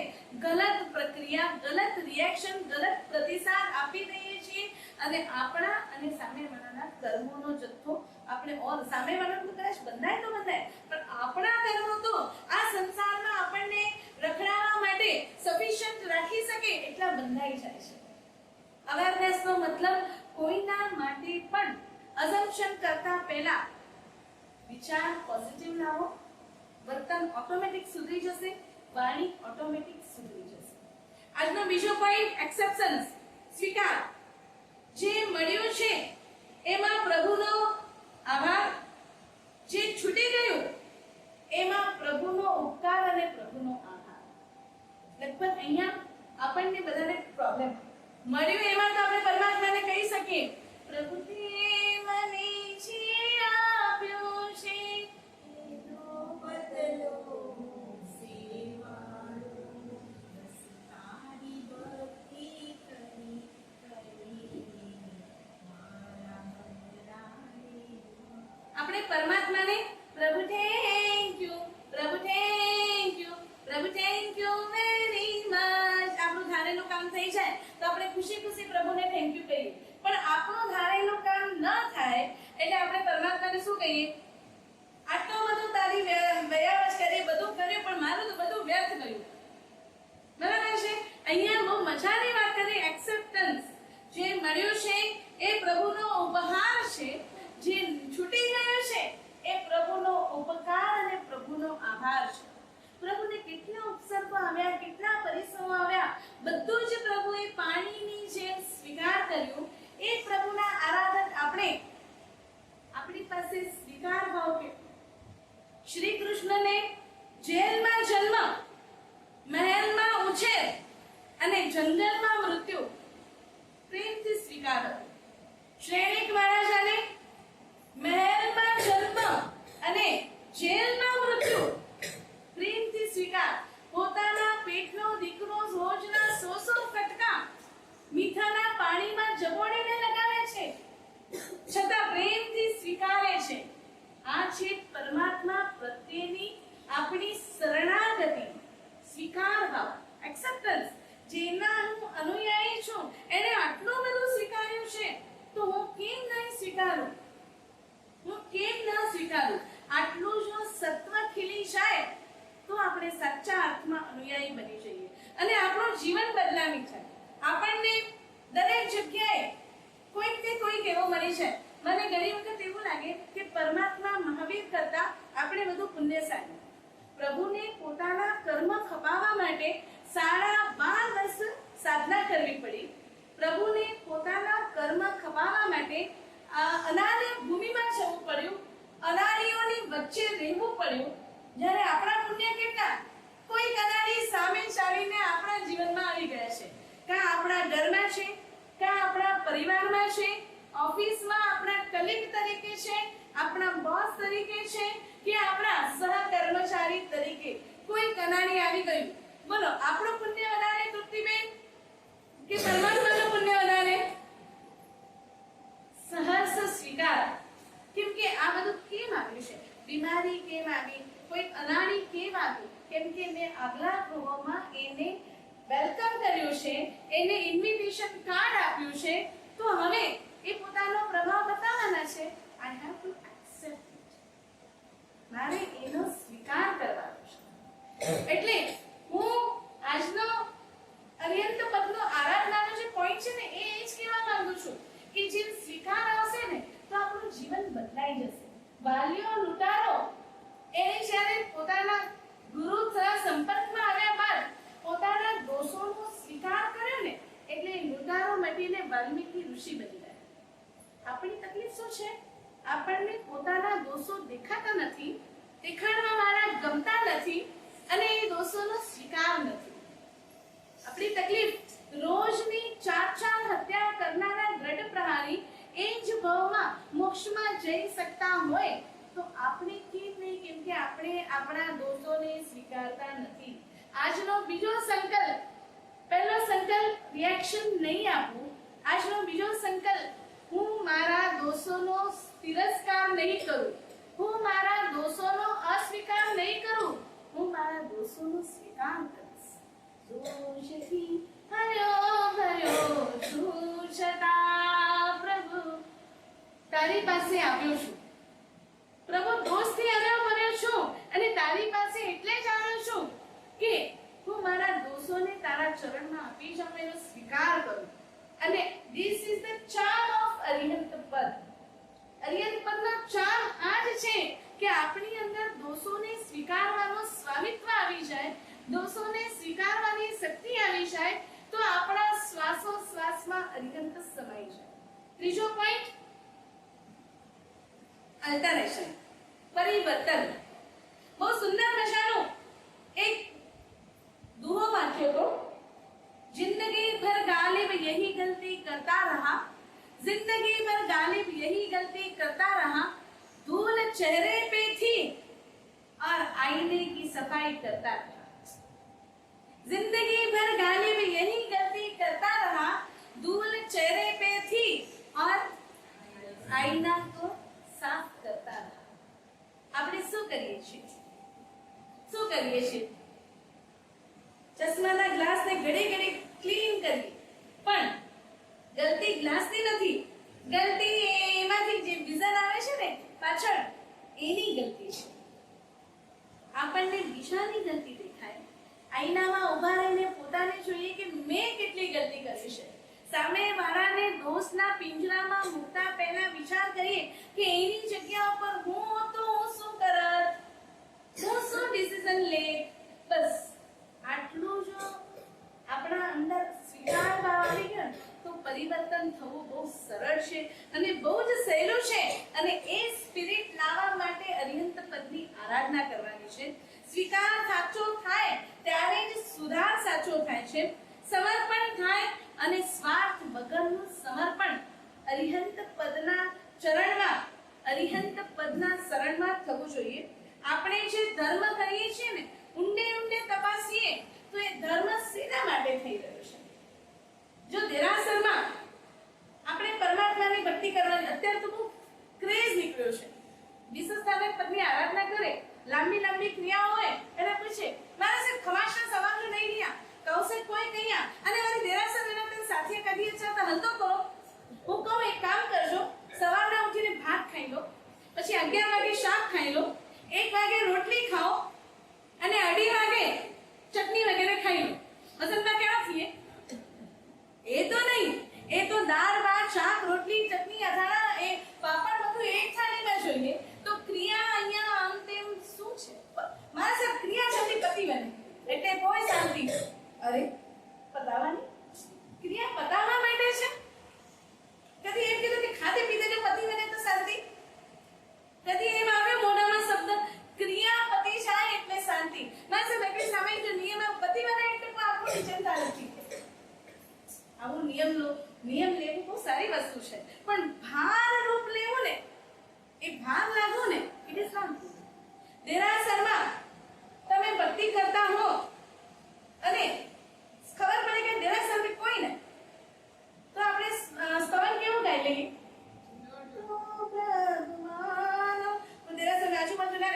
ગલત પ્રક્રિયા, ગલત રિએક્શન, ગલત પ્રતિસાદ આપી દઈએ છીએ અને આપણા અને સામેવાળાના કર્મોનો જથ્થો આપણે સામેવાળાનું તો કદાચ બંધાય તો બંધાય, પણ આપણા કર્મો તો આ સંસારમાં આપણને રખડાવવા માટે સફિશિયન્ટ રાખી શકે એટલા બંધાઈ જાય છે. અવેરનેસનો મતલબ કોઈના માટે પણ અઝમ્પશન કરતા પહેલા વિચાર પોઝિટિવ લાવો, વર્તન ઓટોમેટિક સુધરી જશે, વાણી ઓટોમેટિક સુધરી જશે. આજનો બીજો પોઈન્ટ એક્સેપ્ટન્સ, સ્વીકાર. જે મળ્યું છે એમાં પ્રભુનો આભાર, જે છૂટી ગયું એમાં પ્રભુનો ઉપકાર અને પ્રભુનો આભાર. લગભગ અહીંયા આપણને બધાને પ્રોબ્લેમ મળ્યું એમાં તો આપણે પરમાત્માને કહી શકીએ પ્રભુએ મને જે આપ્યું છે એનો બદલો આપણે પરમાત્માને પ્રભુ થેન્ક યુ, પ્રભુ થેન્ક યુ, પ્રભુ થેન્ક યુ વેરી મચ. આપણું ધારેલું કામ થઈ જાય તો આપણે ખુશી ખુશી પ્રભુને થેન્ક યુ કહીએ, પણ આપણું ધારેલું કામ ન થાય એટલે આપણે પરમાત્માને શું કહીએ, આટલું બધું તારી વયાવચ કરી, બધું કર્યું પણ મારું તો બધું વ્યર્થ ગયું. બરાબર છે? અહીંયા બહુ મજાની વાત કરી, એક્સેપ્ટન્સ. જે મળ્યું છે એ પ્રભુનો ઉપહાર છે, જે છૂટી ગયું છે એ પ્રભુનો ઉપકાર અને પ્રભુનો આભાર છે. પ્રભુને કેટલા ઉપસર્ગો આવ્યા, કેટલા પરિશ્રમો આવ્યા, બધું જ પ્રભુએ પાણીની જેમ સ્વીકાર કર્યું. એ પ્રભુના આરાધક આપણે, આપણી પાસે સ્વીકાર ભાવ કેટલો. શ્રી કૃષ્ણને જેલમાં જન્મ, મહેલમાં ઉછેર અને જંગલમાં મૃત્યુ પ્રેમથી સ્વીકાર હતો. શ્રેણિક મહારાજાને મહેલમાં જન્મ અને જેલમાં મૃત્યુ પ્રેમથી સ્વીકાર. પોતાના પેટનો દીકરો રોજના 100 ફટકા મીઠાના પાણીમાં જબોડીને લગાવે છે, છતાં પ્રેમથી સ્વીકારે છે. આ છે પરમાત્મા પ્રત્યેની આપણી શરણાગતિ, સ્વીકાર ભાવ, એક્સેપ્ટન્સ. જેના હું અનુયાયી છું એને આટલું બધું સ્વીકાર્યું છે તો હું કેમ નહીં સ્વીકારું, હું કેમ ન સ્વીકારું? આટલું જો સત્વ ખીલી જાય તો આપણે સાચા અર્થમાં અનુયાયી બની જઈએ અને આપણું જીવન બદલાવી જાય. આપણને દરેક જગ્યાએ કોઈક ને કોઈક એવો મળી જાય. મને ઘણી વખત એવું લાગે કે પરમાત્મા મહાવીર કરતા આપણે વધુ પુણ્યશાળી. પ્રભુને પોતાના કર્મ ખપાવવા માટે 12.5 વર્ષ સાધના કરવી પડી. પ્રભુને પોતાના કર્મ ખપાવવા માટે અનાર્ય ભૂમિમાં જવું પડ્યું, અનાર્યોની વચ્ચે રહેવું પડ્યું. જ્યારે આપણા પુણ્ય કેટલા, કોઈ અનારી સામે ચાલીને આપણા જીવનમાં આવી ગયા છે, કાં આપણા ઘરમાં છે, કાં આપણા પરિવારમાં છે, ઓફિસમાં આપણા કલીગ તરીકે છે, આપણા બોસ તરીકે છે કે આપણા સહકર્મચારી તરીકે કોઈ કનાની આવી ગયું. બોલો, આપણું પુણ્ય વધારે તૃપ્તિબેન કે પરમાત્માનું પુણ્ય વધારે? સહર્ષ સ્વીકાર. કેમ કે આ બધું કેમ આવ્યું છે? બીમારી કેમ આવી, કોઈ અનાળી કેમ આવી, કેમ કે મેં આગલા ભાવમાં એને વેલકમ કર્યું છે, એને ઇન્વિટેશન કાર્ડ આપ્યું છે, તો હવે એ પોતાનો પ્રભાવ બતાવવાના છે. I have to accept it. મારે એનો સ્વીકાર કરવાનો છે. એટલે હું આજનો અર્યંત પદનો આરાધનાનો જે પોઈન્ટ છે ને એ જ કહેવા માંગુ છું કે જે સ્વીકાર આવશે ને તો આપણું જીવન બદલાઈ જશે. વાલીઓ લૂંટારો એને જ્યારે પોતાના ગુરુ સાથે સંપર્કમાં આવ્યા બાદ પોતાના દોષોનો સ્વીકાર કર્યો ને એટલે લૂંટારો મટીને વાલ્મીકી ઋષિ બની ગયા. આપણી તકલીફ શું છે? આપણને પોતાના દોષો દેખાતા નથી, દેખાડવા વાળા ગમતા નથી અને એ દોષોનો સ્વીકાર નથી. આપણી તકલીફ રોજની 4 હત્યા કરનારા દ્રઢ પ્રહારી એ જ ભાવમાં મોક્ષમાં જઈ શકતા હોય તો આપણે કેમ નહીં? કેમ કે આપણે આપણા દોષોને સ્વીકારતા નથી. આજનો બીજો સંકલ્પ, પહેલો સંકલ્પ રિએક્શન નહીં આપવું, આજનો બીજો સંકલ્પ હું મારા દોષોનો તિરસ્કાર નહીં કરું, હું મારા દોષોનો અસ્વીકાર નહીં કરું, હું મારા દોષોનો સ્વીકાર કરીશ. દોષથી હર્યો ભર્યો છું છતાં પ્રભુ તારી પાસે આવ્યો છું. પ્રભુ દોષથી હર્યો ભર્યો છું અને તારી પાસે એટલે જ આવ્યો છું કે હું મારા દોષોને તારા ચરણમાં આપી જાઉં, એનો સ્વીકાર કરું. અને this is the charm of Arihant પદ. અરિહંત પદનો charm આ જ છે કે આપણી અંદર દોષોને સ્વીકારવાનો સ્વામિત્વ આવી જાય, દોષોને સ્વીકારવાની શક્તિ આવી જાય તો આપણા શ્વાસોશ્વાસમાં અરિહંત સમાઈ જાય. ત્રીજો પોઈન્ટ અલ્ટરેશન, પરિવર્તન. બહુ સુંદર મજાનો એક દુહો વાક્ય તો जिंदगी भर गालिब यही गलती करता रहा, जिंदगी भर गालिब यही गलती करता रहा, धूल चेहरे पे थी और आईने की सफाई करता रहा. जिंदगी भर गालिब यही गलती करता रहा, धूल चेहरे पे थी और आईना को साफ करता रहा. આપણે શું કરીએ છીએ? શું કરીએ છીએ? ચશ્માના ગ્લાસને ઘડી ઘડી ક્લીન કરી, પણ ગલતી ગ્લાસની નથી, ગલતી એમાંથી જે વિઝન આવે છે ને પાછળ એની ગલતી છે. આપણને બીજાની ગલતી દેખાય, આઈનામાં ઊભા રહીને પોતાને જોઈએ કે મેં કેટલી ગલતી કરી છે. સામે વાળાને દોષના પિંજરામાં મૂકતા પહેલા વિચાર કરીએ કે એની જગ્યા ઉપર હું હોત તો હું શું કરત, હું શું ડિસિઝન લેત. બસ આટલું જો આપણા અંદર સ્વીકાર ભાવ આવી ગયો તો પરિવર્તન થવું બહુ સરળ છે અને બહુ જ સહેલું છે. અને એ સ્પિરિટ લાવવા માટે અરિહંત પદની આરાધના કરવાની છે. સ્વીકાર સાચો થાય ત્યારે જ સુધાર સાચો થાય છે. સમર્પણ થાય અને સ્વાર્થ વગરનું સમર્પણ અરિહંત પદના ચરણમાં, અરિહંત પદના શરણમાં થવું જોઈએ. આપણે જે ધર્મ કરીએ છીએ ને ઊંડે ઊંડે તપાસીએ તો એ ધર્મ શેના માટે થઈ રહ્યો છે? જો દેરાસરમાં આપણે પરમાત્માની ભક્તિ કરવાની અત્યારે તો બહુ ક્રેઝ નીકળ્યો છે. વિશ્વસ્થાનક પદની આરાધના કરે, લાંબી લાંબી ક્રિયાઓ હોય, એને પૂછે મારા સાહેબ ખમાશના સવાલ નહીં રહ્યા કૌશે કોઈ કહીયા અને મારી દેરાસર એના તે સાથે કદી ચાહતા હલતો કરો. હું કહું એક કામ કરજો, સવારના ઉઠીને ભાત ખાઈ લો, પછી 11 વાગે શાક ખાઈ લો, 1 વાગે રોટલી ખાઓ અને 2:30 વાગે ચટણી વગેરે ખાઈ લો. વસંતમાં કેવા થઈએ? એ તો નહીં, એ તો દાળ ભાત શાક રોટલી ચટણી અથાણા એ પાપડ બધું એક થાળીમાં જોઈએ. તો ક્રિયા અહીંયા આમ તેમ શું છે? મારા સાહેબ ક્રિયા જલ્દી પતી બને એટલે કોઈ શાંતિ. અરે પતાવાની ક્રિયા પતાવવા માટે છે. કદી એમ કીધું કે ખાધે પીધે જો પતિ બને તો શાંતિ? કદી એમ આવે મોઢામાં શબ્દ ક્રિયા પતિ જાય એટલે શાંતિ? મારા સાહેબ એટલે સામે જો નિયમ પતિ બને એટલે આપણું કિચન ચાલુ છે. આવું નિયમ લેવું બહુ સારી વસ્તુ છે, પણ ભાર રૂપ લેવું ને, એ ભાર લાગવું ને, ઇટ ઇઝ નોટ ગુડ. દેરાસરમાં તમે ભક્તિ કરતા હો અને ખબર પડે કે દેરાસરમાં કોઈ ને, તો આપણે સ્તવન કેવું ગાઈ લઈએ? દેરાસર આજુબાજુના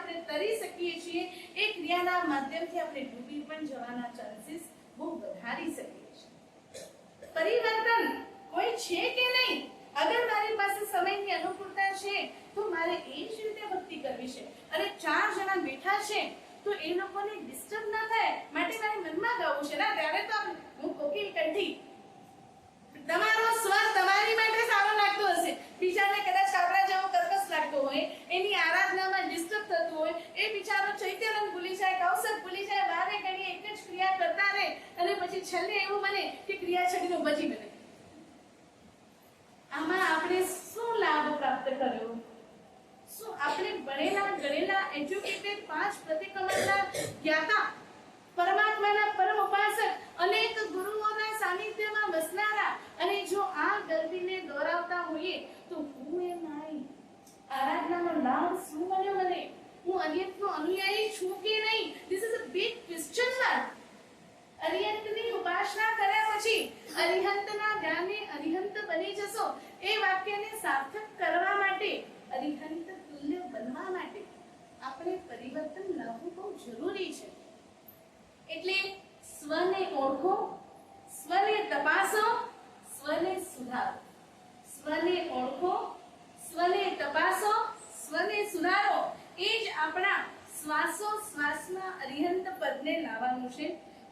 આપણે તરી શકીએ છીએ, એ ક્રિયાના માધ્યમથી આપણે ડૂબી પણ જવાના ચાન્સીસ બહુ વધારી શકીએ છીએ। પરિવર્તન કોઈ છે કે નહીં? અગર મારી પાસે સમયની અનુકૂળતા છે તો મારે એ જ રીતે ભક્તિ કરવી છે, અને 4 જણા બેઠા છે તો એ લોકોને ડિસ્ટર્બ ના થાય માટે મારે મનમાં ગાવું છે ને, ત્યારે તો હું કોકિલ કંઠી, તમારો સ્વર તમારી માટે સારો લાગતો હશે, બીજાને કદાચ આપણા જેવો કર્કશ લાગતો હોય, એની આરાધનામાં ડિસ્ટર્બ થતું હોય, એ બિચારો ચૈત્યરંગ ભૂલી જાય, કૌશક ભૂલી જાય, વારે ઘડીએ એક જ ક્રિયા કરતા રહે, અને પછી છેલ્લે એવું બને કે ક્રિયા છડીનો ભજી બને। આમાં આપણે શું લાભ પ્રાપ્ત કર્યો? શું આપણે ભણેલા ગણેલા એજ્યુકેટેડ 5 પ્રતિક્રમણના જ્ઞાતા, પરમાત્માના પરમ ઉપાસક, અનેક ગુરુઓના સાનિધ્યમાં વસનારા, અને જો આ ગરબીને દોરાવતા હોઈએ તો હું એ મારી આરાધનાનો લાભ શું મળ્યો મને? હું અરિહંતનો અનુયાયી છું કે નહીં? This is a big question mark. અરિહંતની ઉપાસના કર્યા પછી અરિહંતના જ્ઞાને અરિહંત બની જશો, એ વાક્યને સાર્થક કરવા માટે, અરિહંત તુલ્ય બનવા માટે આપણે પરિવર્તન લાવવું બહુ જરૂરી છે। એટલે સ્વને ઓળખો, સ્વને તપાસો, સ્વને સુધારો। સ્વને ઓળખો, સ્વને તપાસો, સ્વને સુધારો, એ જ આપણા શ્વાસોશ્વાસમાં અરિહંત પદને લાવવાનું છે।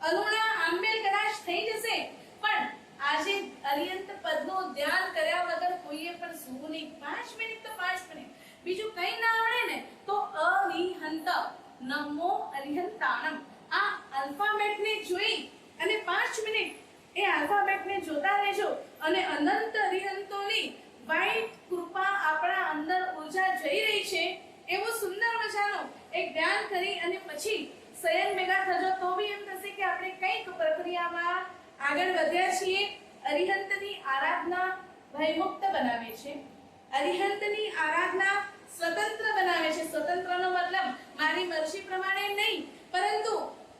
અરુણા આંબેલ કદાચ થઈ જશે, પણ આજે અરિહંત પદનું ધ્યાન કર્યા વગર કોઈએ પણ સૂવું નહીં। 5 મિનિટ તો 5 મિનિટ, બીજું કંઈ ના આવડે ને તો અરિહંત, નમો અરિહંતાણમ, આ આલ્ફાબેટને જોઈ અને 5 મિનિટ એ આલ્ફાબેટને જોતા રહેજો, અને અનંત અરિહંતોની વાઇટ કૃપા આપણા અંદર ઉર્જા જઈ રહી છે એવું સુંદર મજાનું એક ધ્યાન કરી અને પછી શયન ભેગા થજો તો બી એમ થશે કે આપણે કઈક પ્રક્રિયામાં આગળ વધ્યા છીએ। અરિહંતની આરાધના ભયમુક્ત બનાવે છે, અરિહંતની આરાધના સ્વતંત્ર બનાવે છે। સ્વતંત્રનો મતલબ મારી મરજી પ્રમાણે નહીં, પરંતુ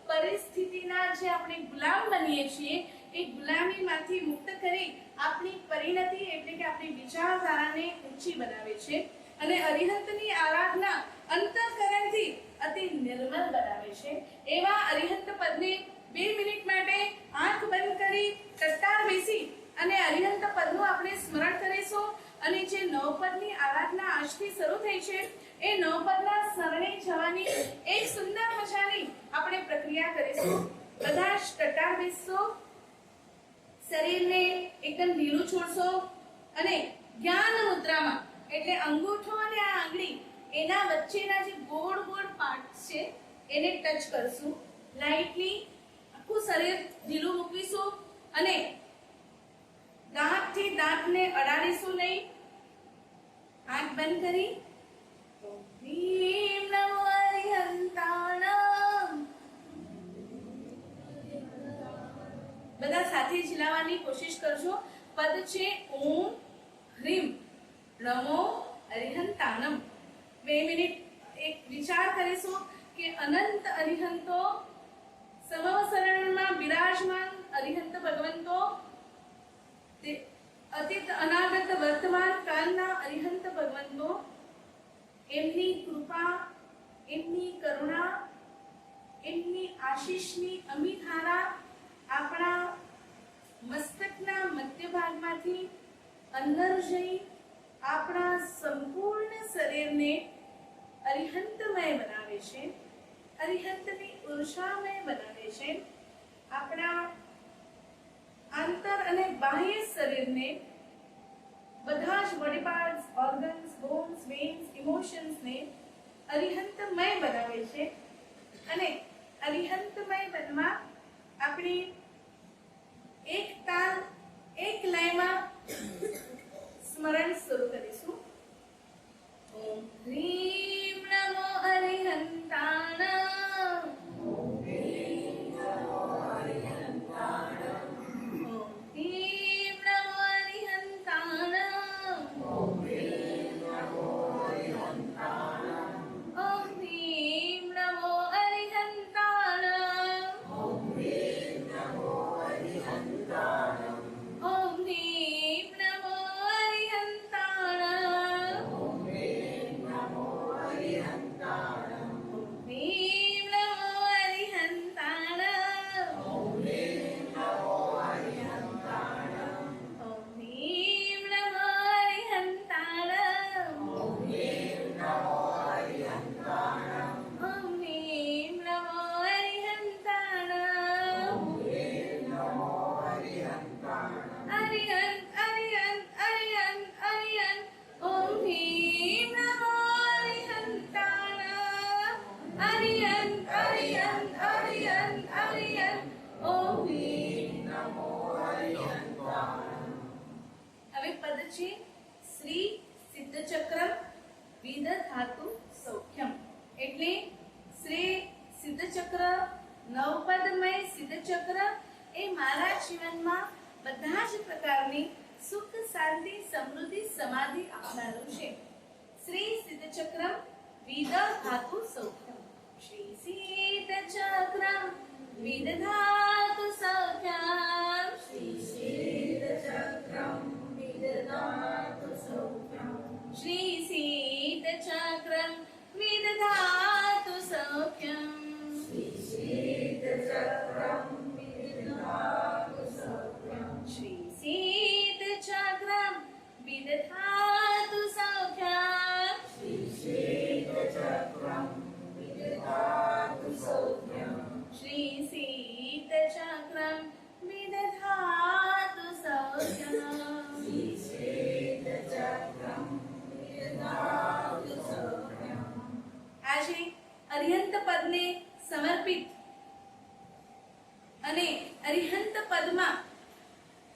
પરિસ્થિતિના જે આપણે ગુલામ બનીએ છીએ એ ગુલામીમાંથી મુક્ત કરી આપણી પરિણતિ એટલે કે આપણી વિચારધારાને ઊંચી બનાવે છે, અને અરિહંતની આરાધના અંતઃકરણથી અતિ નિર્મળ બનાવે છે। એવા અરિહંત પદને 2 મિનિટ માટે આંખ બંધ કરી ટટ્ટાર બેસી અને અરિહંત પદનું આપણે સ્મરણ કરીશું, અને જે નવપદની આરાધના આજથી શરૂ થઈ છે એ નવપદના શરણે જવાની એક સુંદર મજાની આપણે પ્રક્રિયા કરીશું। બધા જ ટટ્ટાર બેસશો, શરીરને એકદમ ઢીલું છોડશો, અને જ્ઞાન મુદ્રામાં એટલે અંગૂઠો અને આ આંગળી એના વચ્ચેના જે ગોળ ગોળ પાર્ટ છે એને ટચ કરશું, લાઇટલી આખું શરીર ઢીલું મૂકીશું, અને દાંતથી દાંતને અડાડીશું નહીં, આંખ બંધ કરી ભીમ નમો અરિહંતાણમ, બધા સાથે ઝીલાવવાની કોશિશ કરજો। પદ છે ઓમ હ્રીમ નમો અરિહંતાણમ। 2 મિનિટ એક વિચાર કરીશું કે અનંત અરિહંતો, સમવસરણમાં બિરાજમાન અરિહંત ભગવંતો, તે અતીત અનાગત વર્તમાન કાળના અરિહંત ભગવંતો, એમની કૃપા, એમની કરુણા, એમની આશીષની અમીધારા આપણા મસ્તકના મધ્ય ભાગમાંથી અંદર જઈ આપણા સંપૂર્ણ શરીરને અરિહંતમય બનાવે છે, અરિહંતની ઉર્જામય બનાવે છે। આપણા આંતર અને બાહ્ય શરીરને, બધા જ body parts, organs, bones, veins, ઇમોશન્સને અરિહંતમય બનાવે છે, અને અરિહંતમય બનવા આપણે એક તાલ એક લયમાં સ્મરણ શરૂ કરીશું। ઓમ હ્રીમ નમો અરિહંતાણમ, ઓમ હ્રીમ નમો અરિહંતાણમ, ઓમ હ્રીમ નમો અરિહંતાણમ, ઓમ હ્રીમ નમો અરિહંતાણમ, ઓમ હ્રીમ નમો અરિહંતાણમ, ઓમ હ્રીમ નમો અરિહંતાણમ, ઓમ હ્રીમ નમો શ્રી સિદ્ધચક્રમ વિદધાતુ સૌખ્યમ એટલે શ્રી સિદ્ધચક્ર નવપદમય સિદ્ધચક્ર એ મારા જીવનમાં બધા જ પ્રકારની સુખ શાંતિ સમૃદ્ધિ સમાધિ આપનારું છે. શ્રી સિદ્ધચક્રમ વિદધાતુ સૌખ્યમ શ્રી સિદ્ધચક્રમ વિદધાતુ સૌખ્યમ શ્રી સિદ્ધચક્રમ વિદધાતુ સૌખ્યમ શ્રી સિદ્ધચક્રમ વિદધાતુ સૌખ્યમ શ્રી સિદ્ધચક્રમ વિદધાતુ સૌખ્યમ શ્રી સિદ્ધચક્રમ વિદધાતુ સૌખ્યમ શ્રી સિદ્ધચક્રમ વિદધાતુ સૌખ્યમ શ્રી સિદ્ધચક્રમ વિદધાતુ સૌખ્યમ શ્રી સિદ્ધચક્રમ વિદધાતુ સૌખ્યમ. આજે અરિહંત પદને સમર્પિત અને અરિહંત પદમાં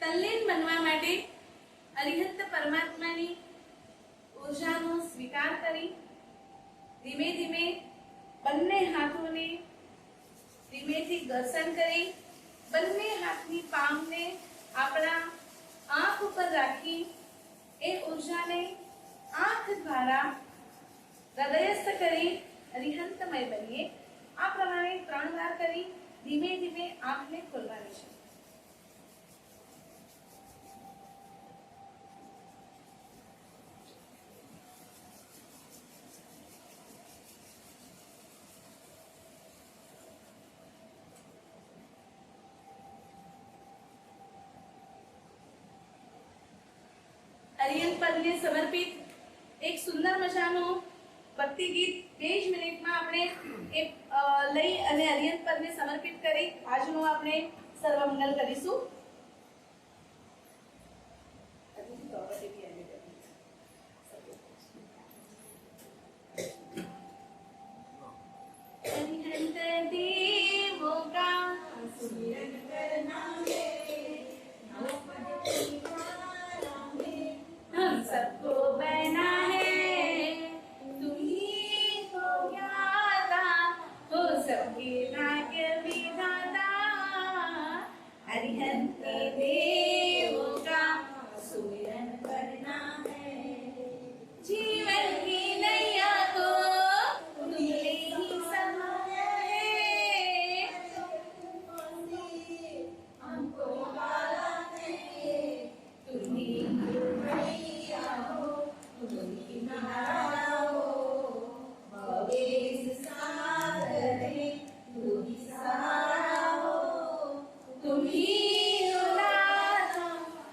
તલ્લીન બનવા માટે અરિહંત પરમાત્માની ઉર્જાનો સ્વીકાર કરી ધીમે ધીમે બંને હાથોને ધીમેથી ઘર્ષણ કરી બંને હાથની પામને આપણા આંખ ઉપર રાખી એ ઉર્જાને આંખ દ્વારા હૃદયસ્થ કરી અરિહંતમય બનીએ. આ પ્રમાણે 3 વાર કરી ધીમે ધીમે આંખને ખોલવાની છે. અરિહંત પદને સમર્પિત એક સુંદર મજાનું ભક્તિ ગીત 2 જ મિનિટમાં આપણે લઈ અને અરિહંત પદને સમર્પિત કરી આજનું આપણે સર્વમંગલ કરીશું. अरिहंत देवों का सुमिरन करना है, हम सबको बना है, तुम ही हो ज्ञाता हो सबके भाग्य विधाता. अरिहंत देवों का सुमिरन करना है, जीवन की नैया को तुमने ही समाया है, हमको पाला है, तुम ही मैया हो, तुम ही नारा हो, भवे इस सागर में तुम ही सहारा हो, तुम ही हो दाता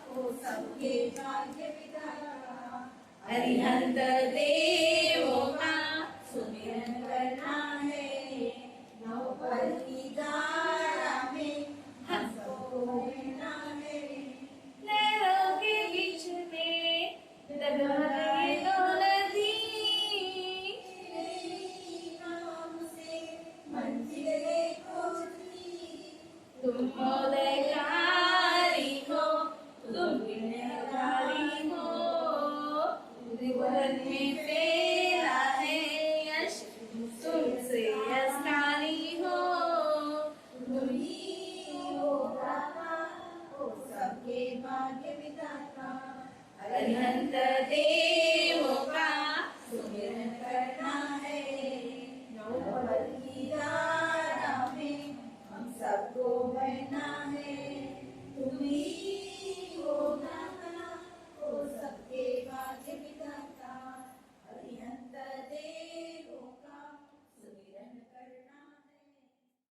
हो सबके भाग्य विधाता. अरिहंत देवों का सुमिरन करना है, नवपद की धारा में हम सबको बहना है, लहरों के बीच में डगमगाए दो नदी, नाम से मंजिलें खोजती, तुम मौलकारी हो, तुम विनयकारी हो, त्रिभुवन में तेरा है यश, तुम श्रेयस्कारी हो, तुम ही हो दाता हो सबके भाग्य विधाता. अरिहंत देवों का सुमिरन करना है, नवपद की धारा में हम सबको बहना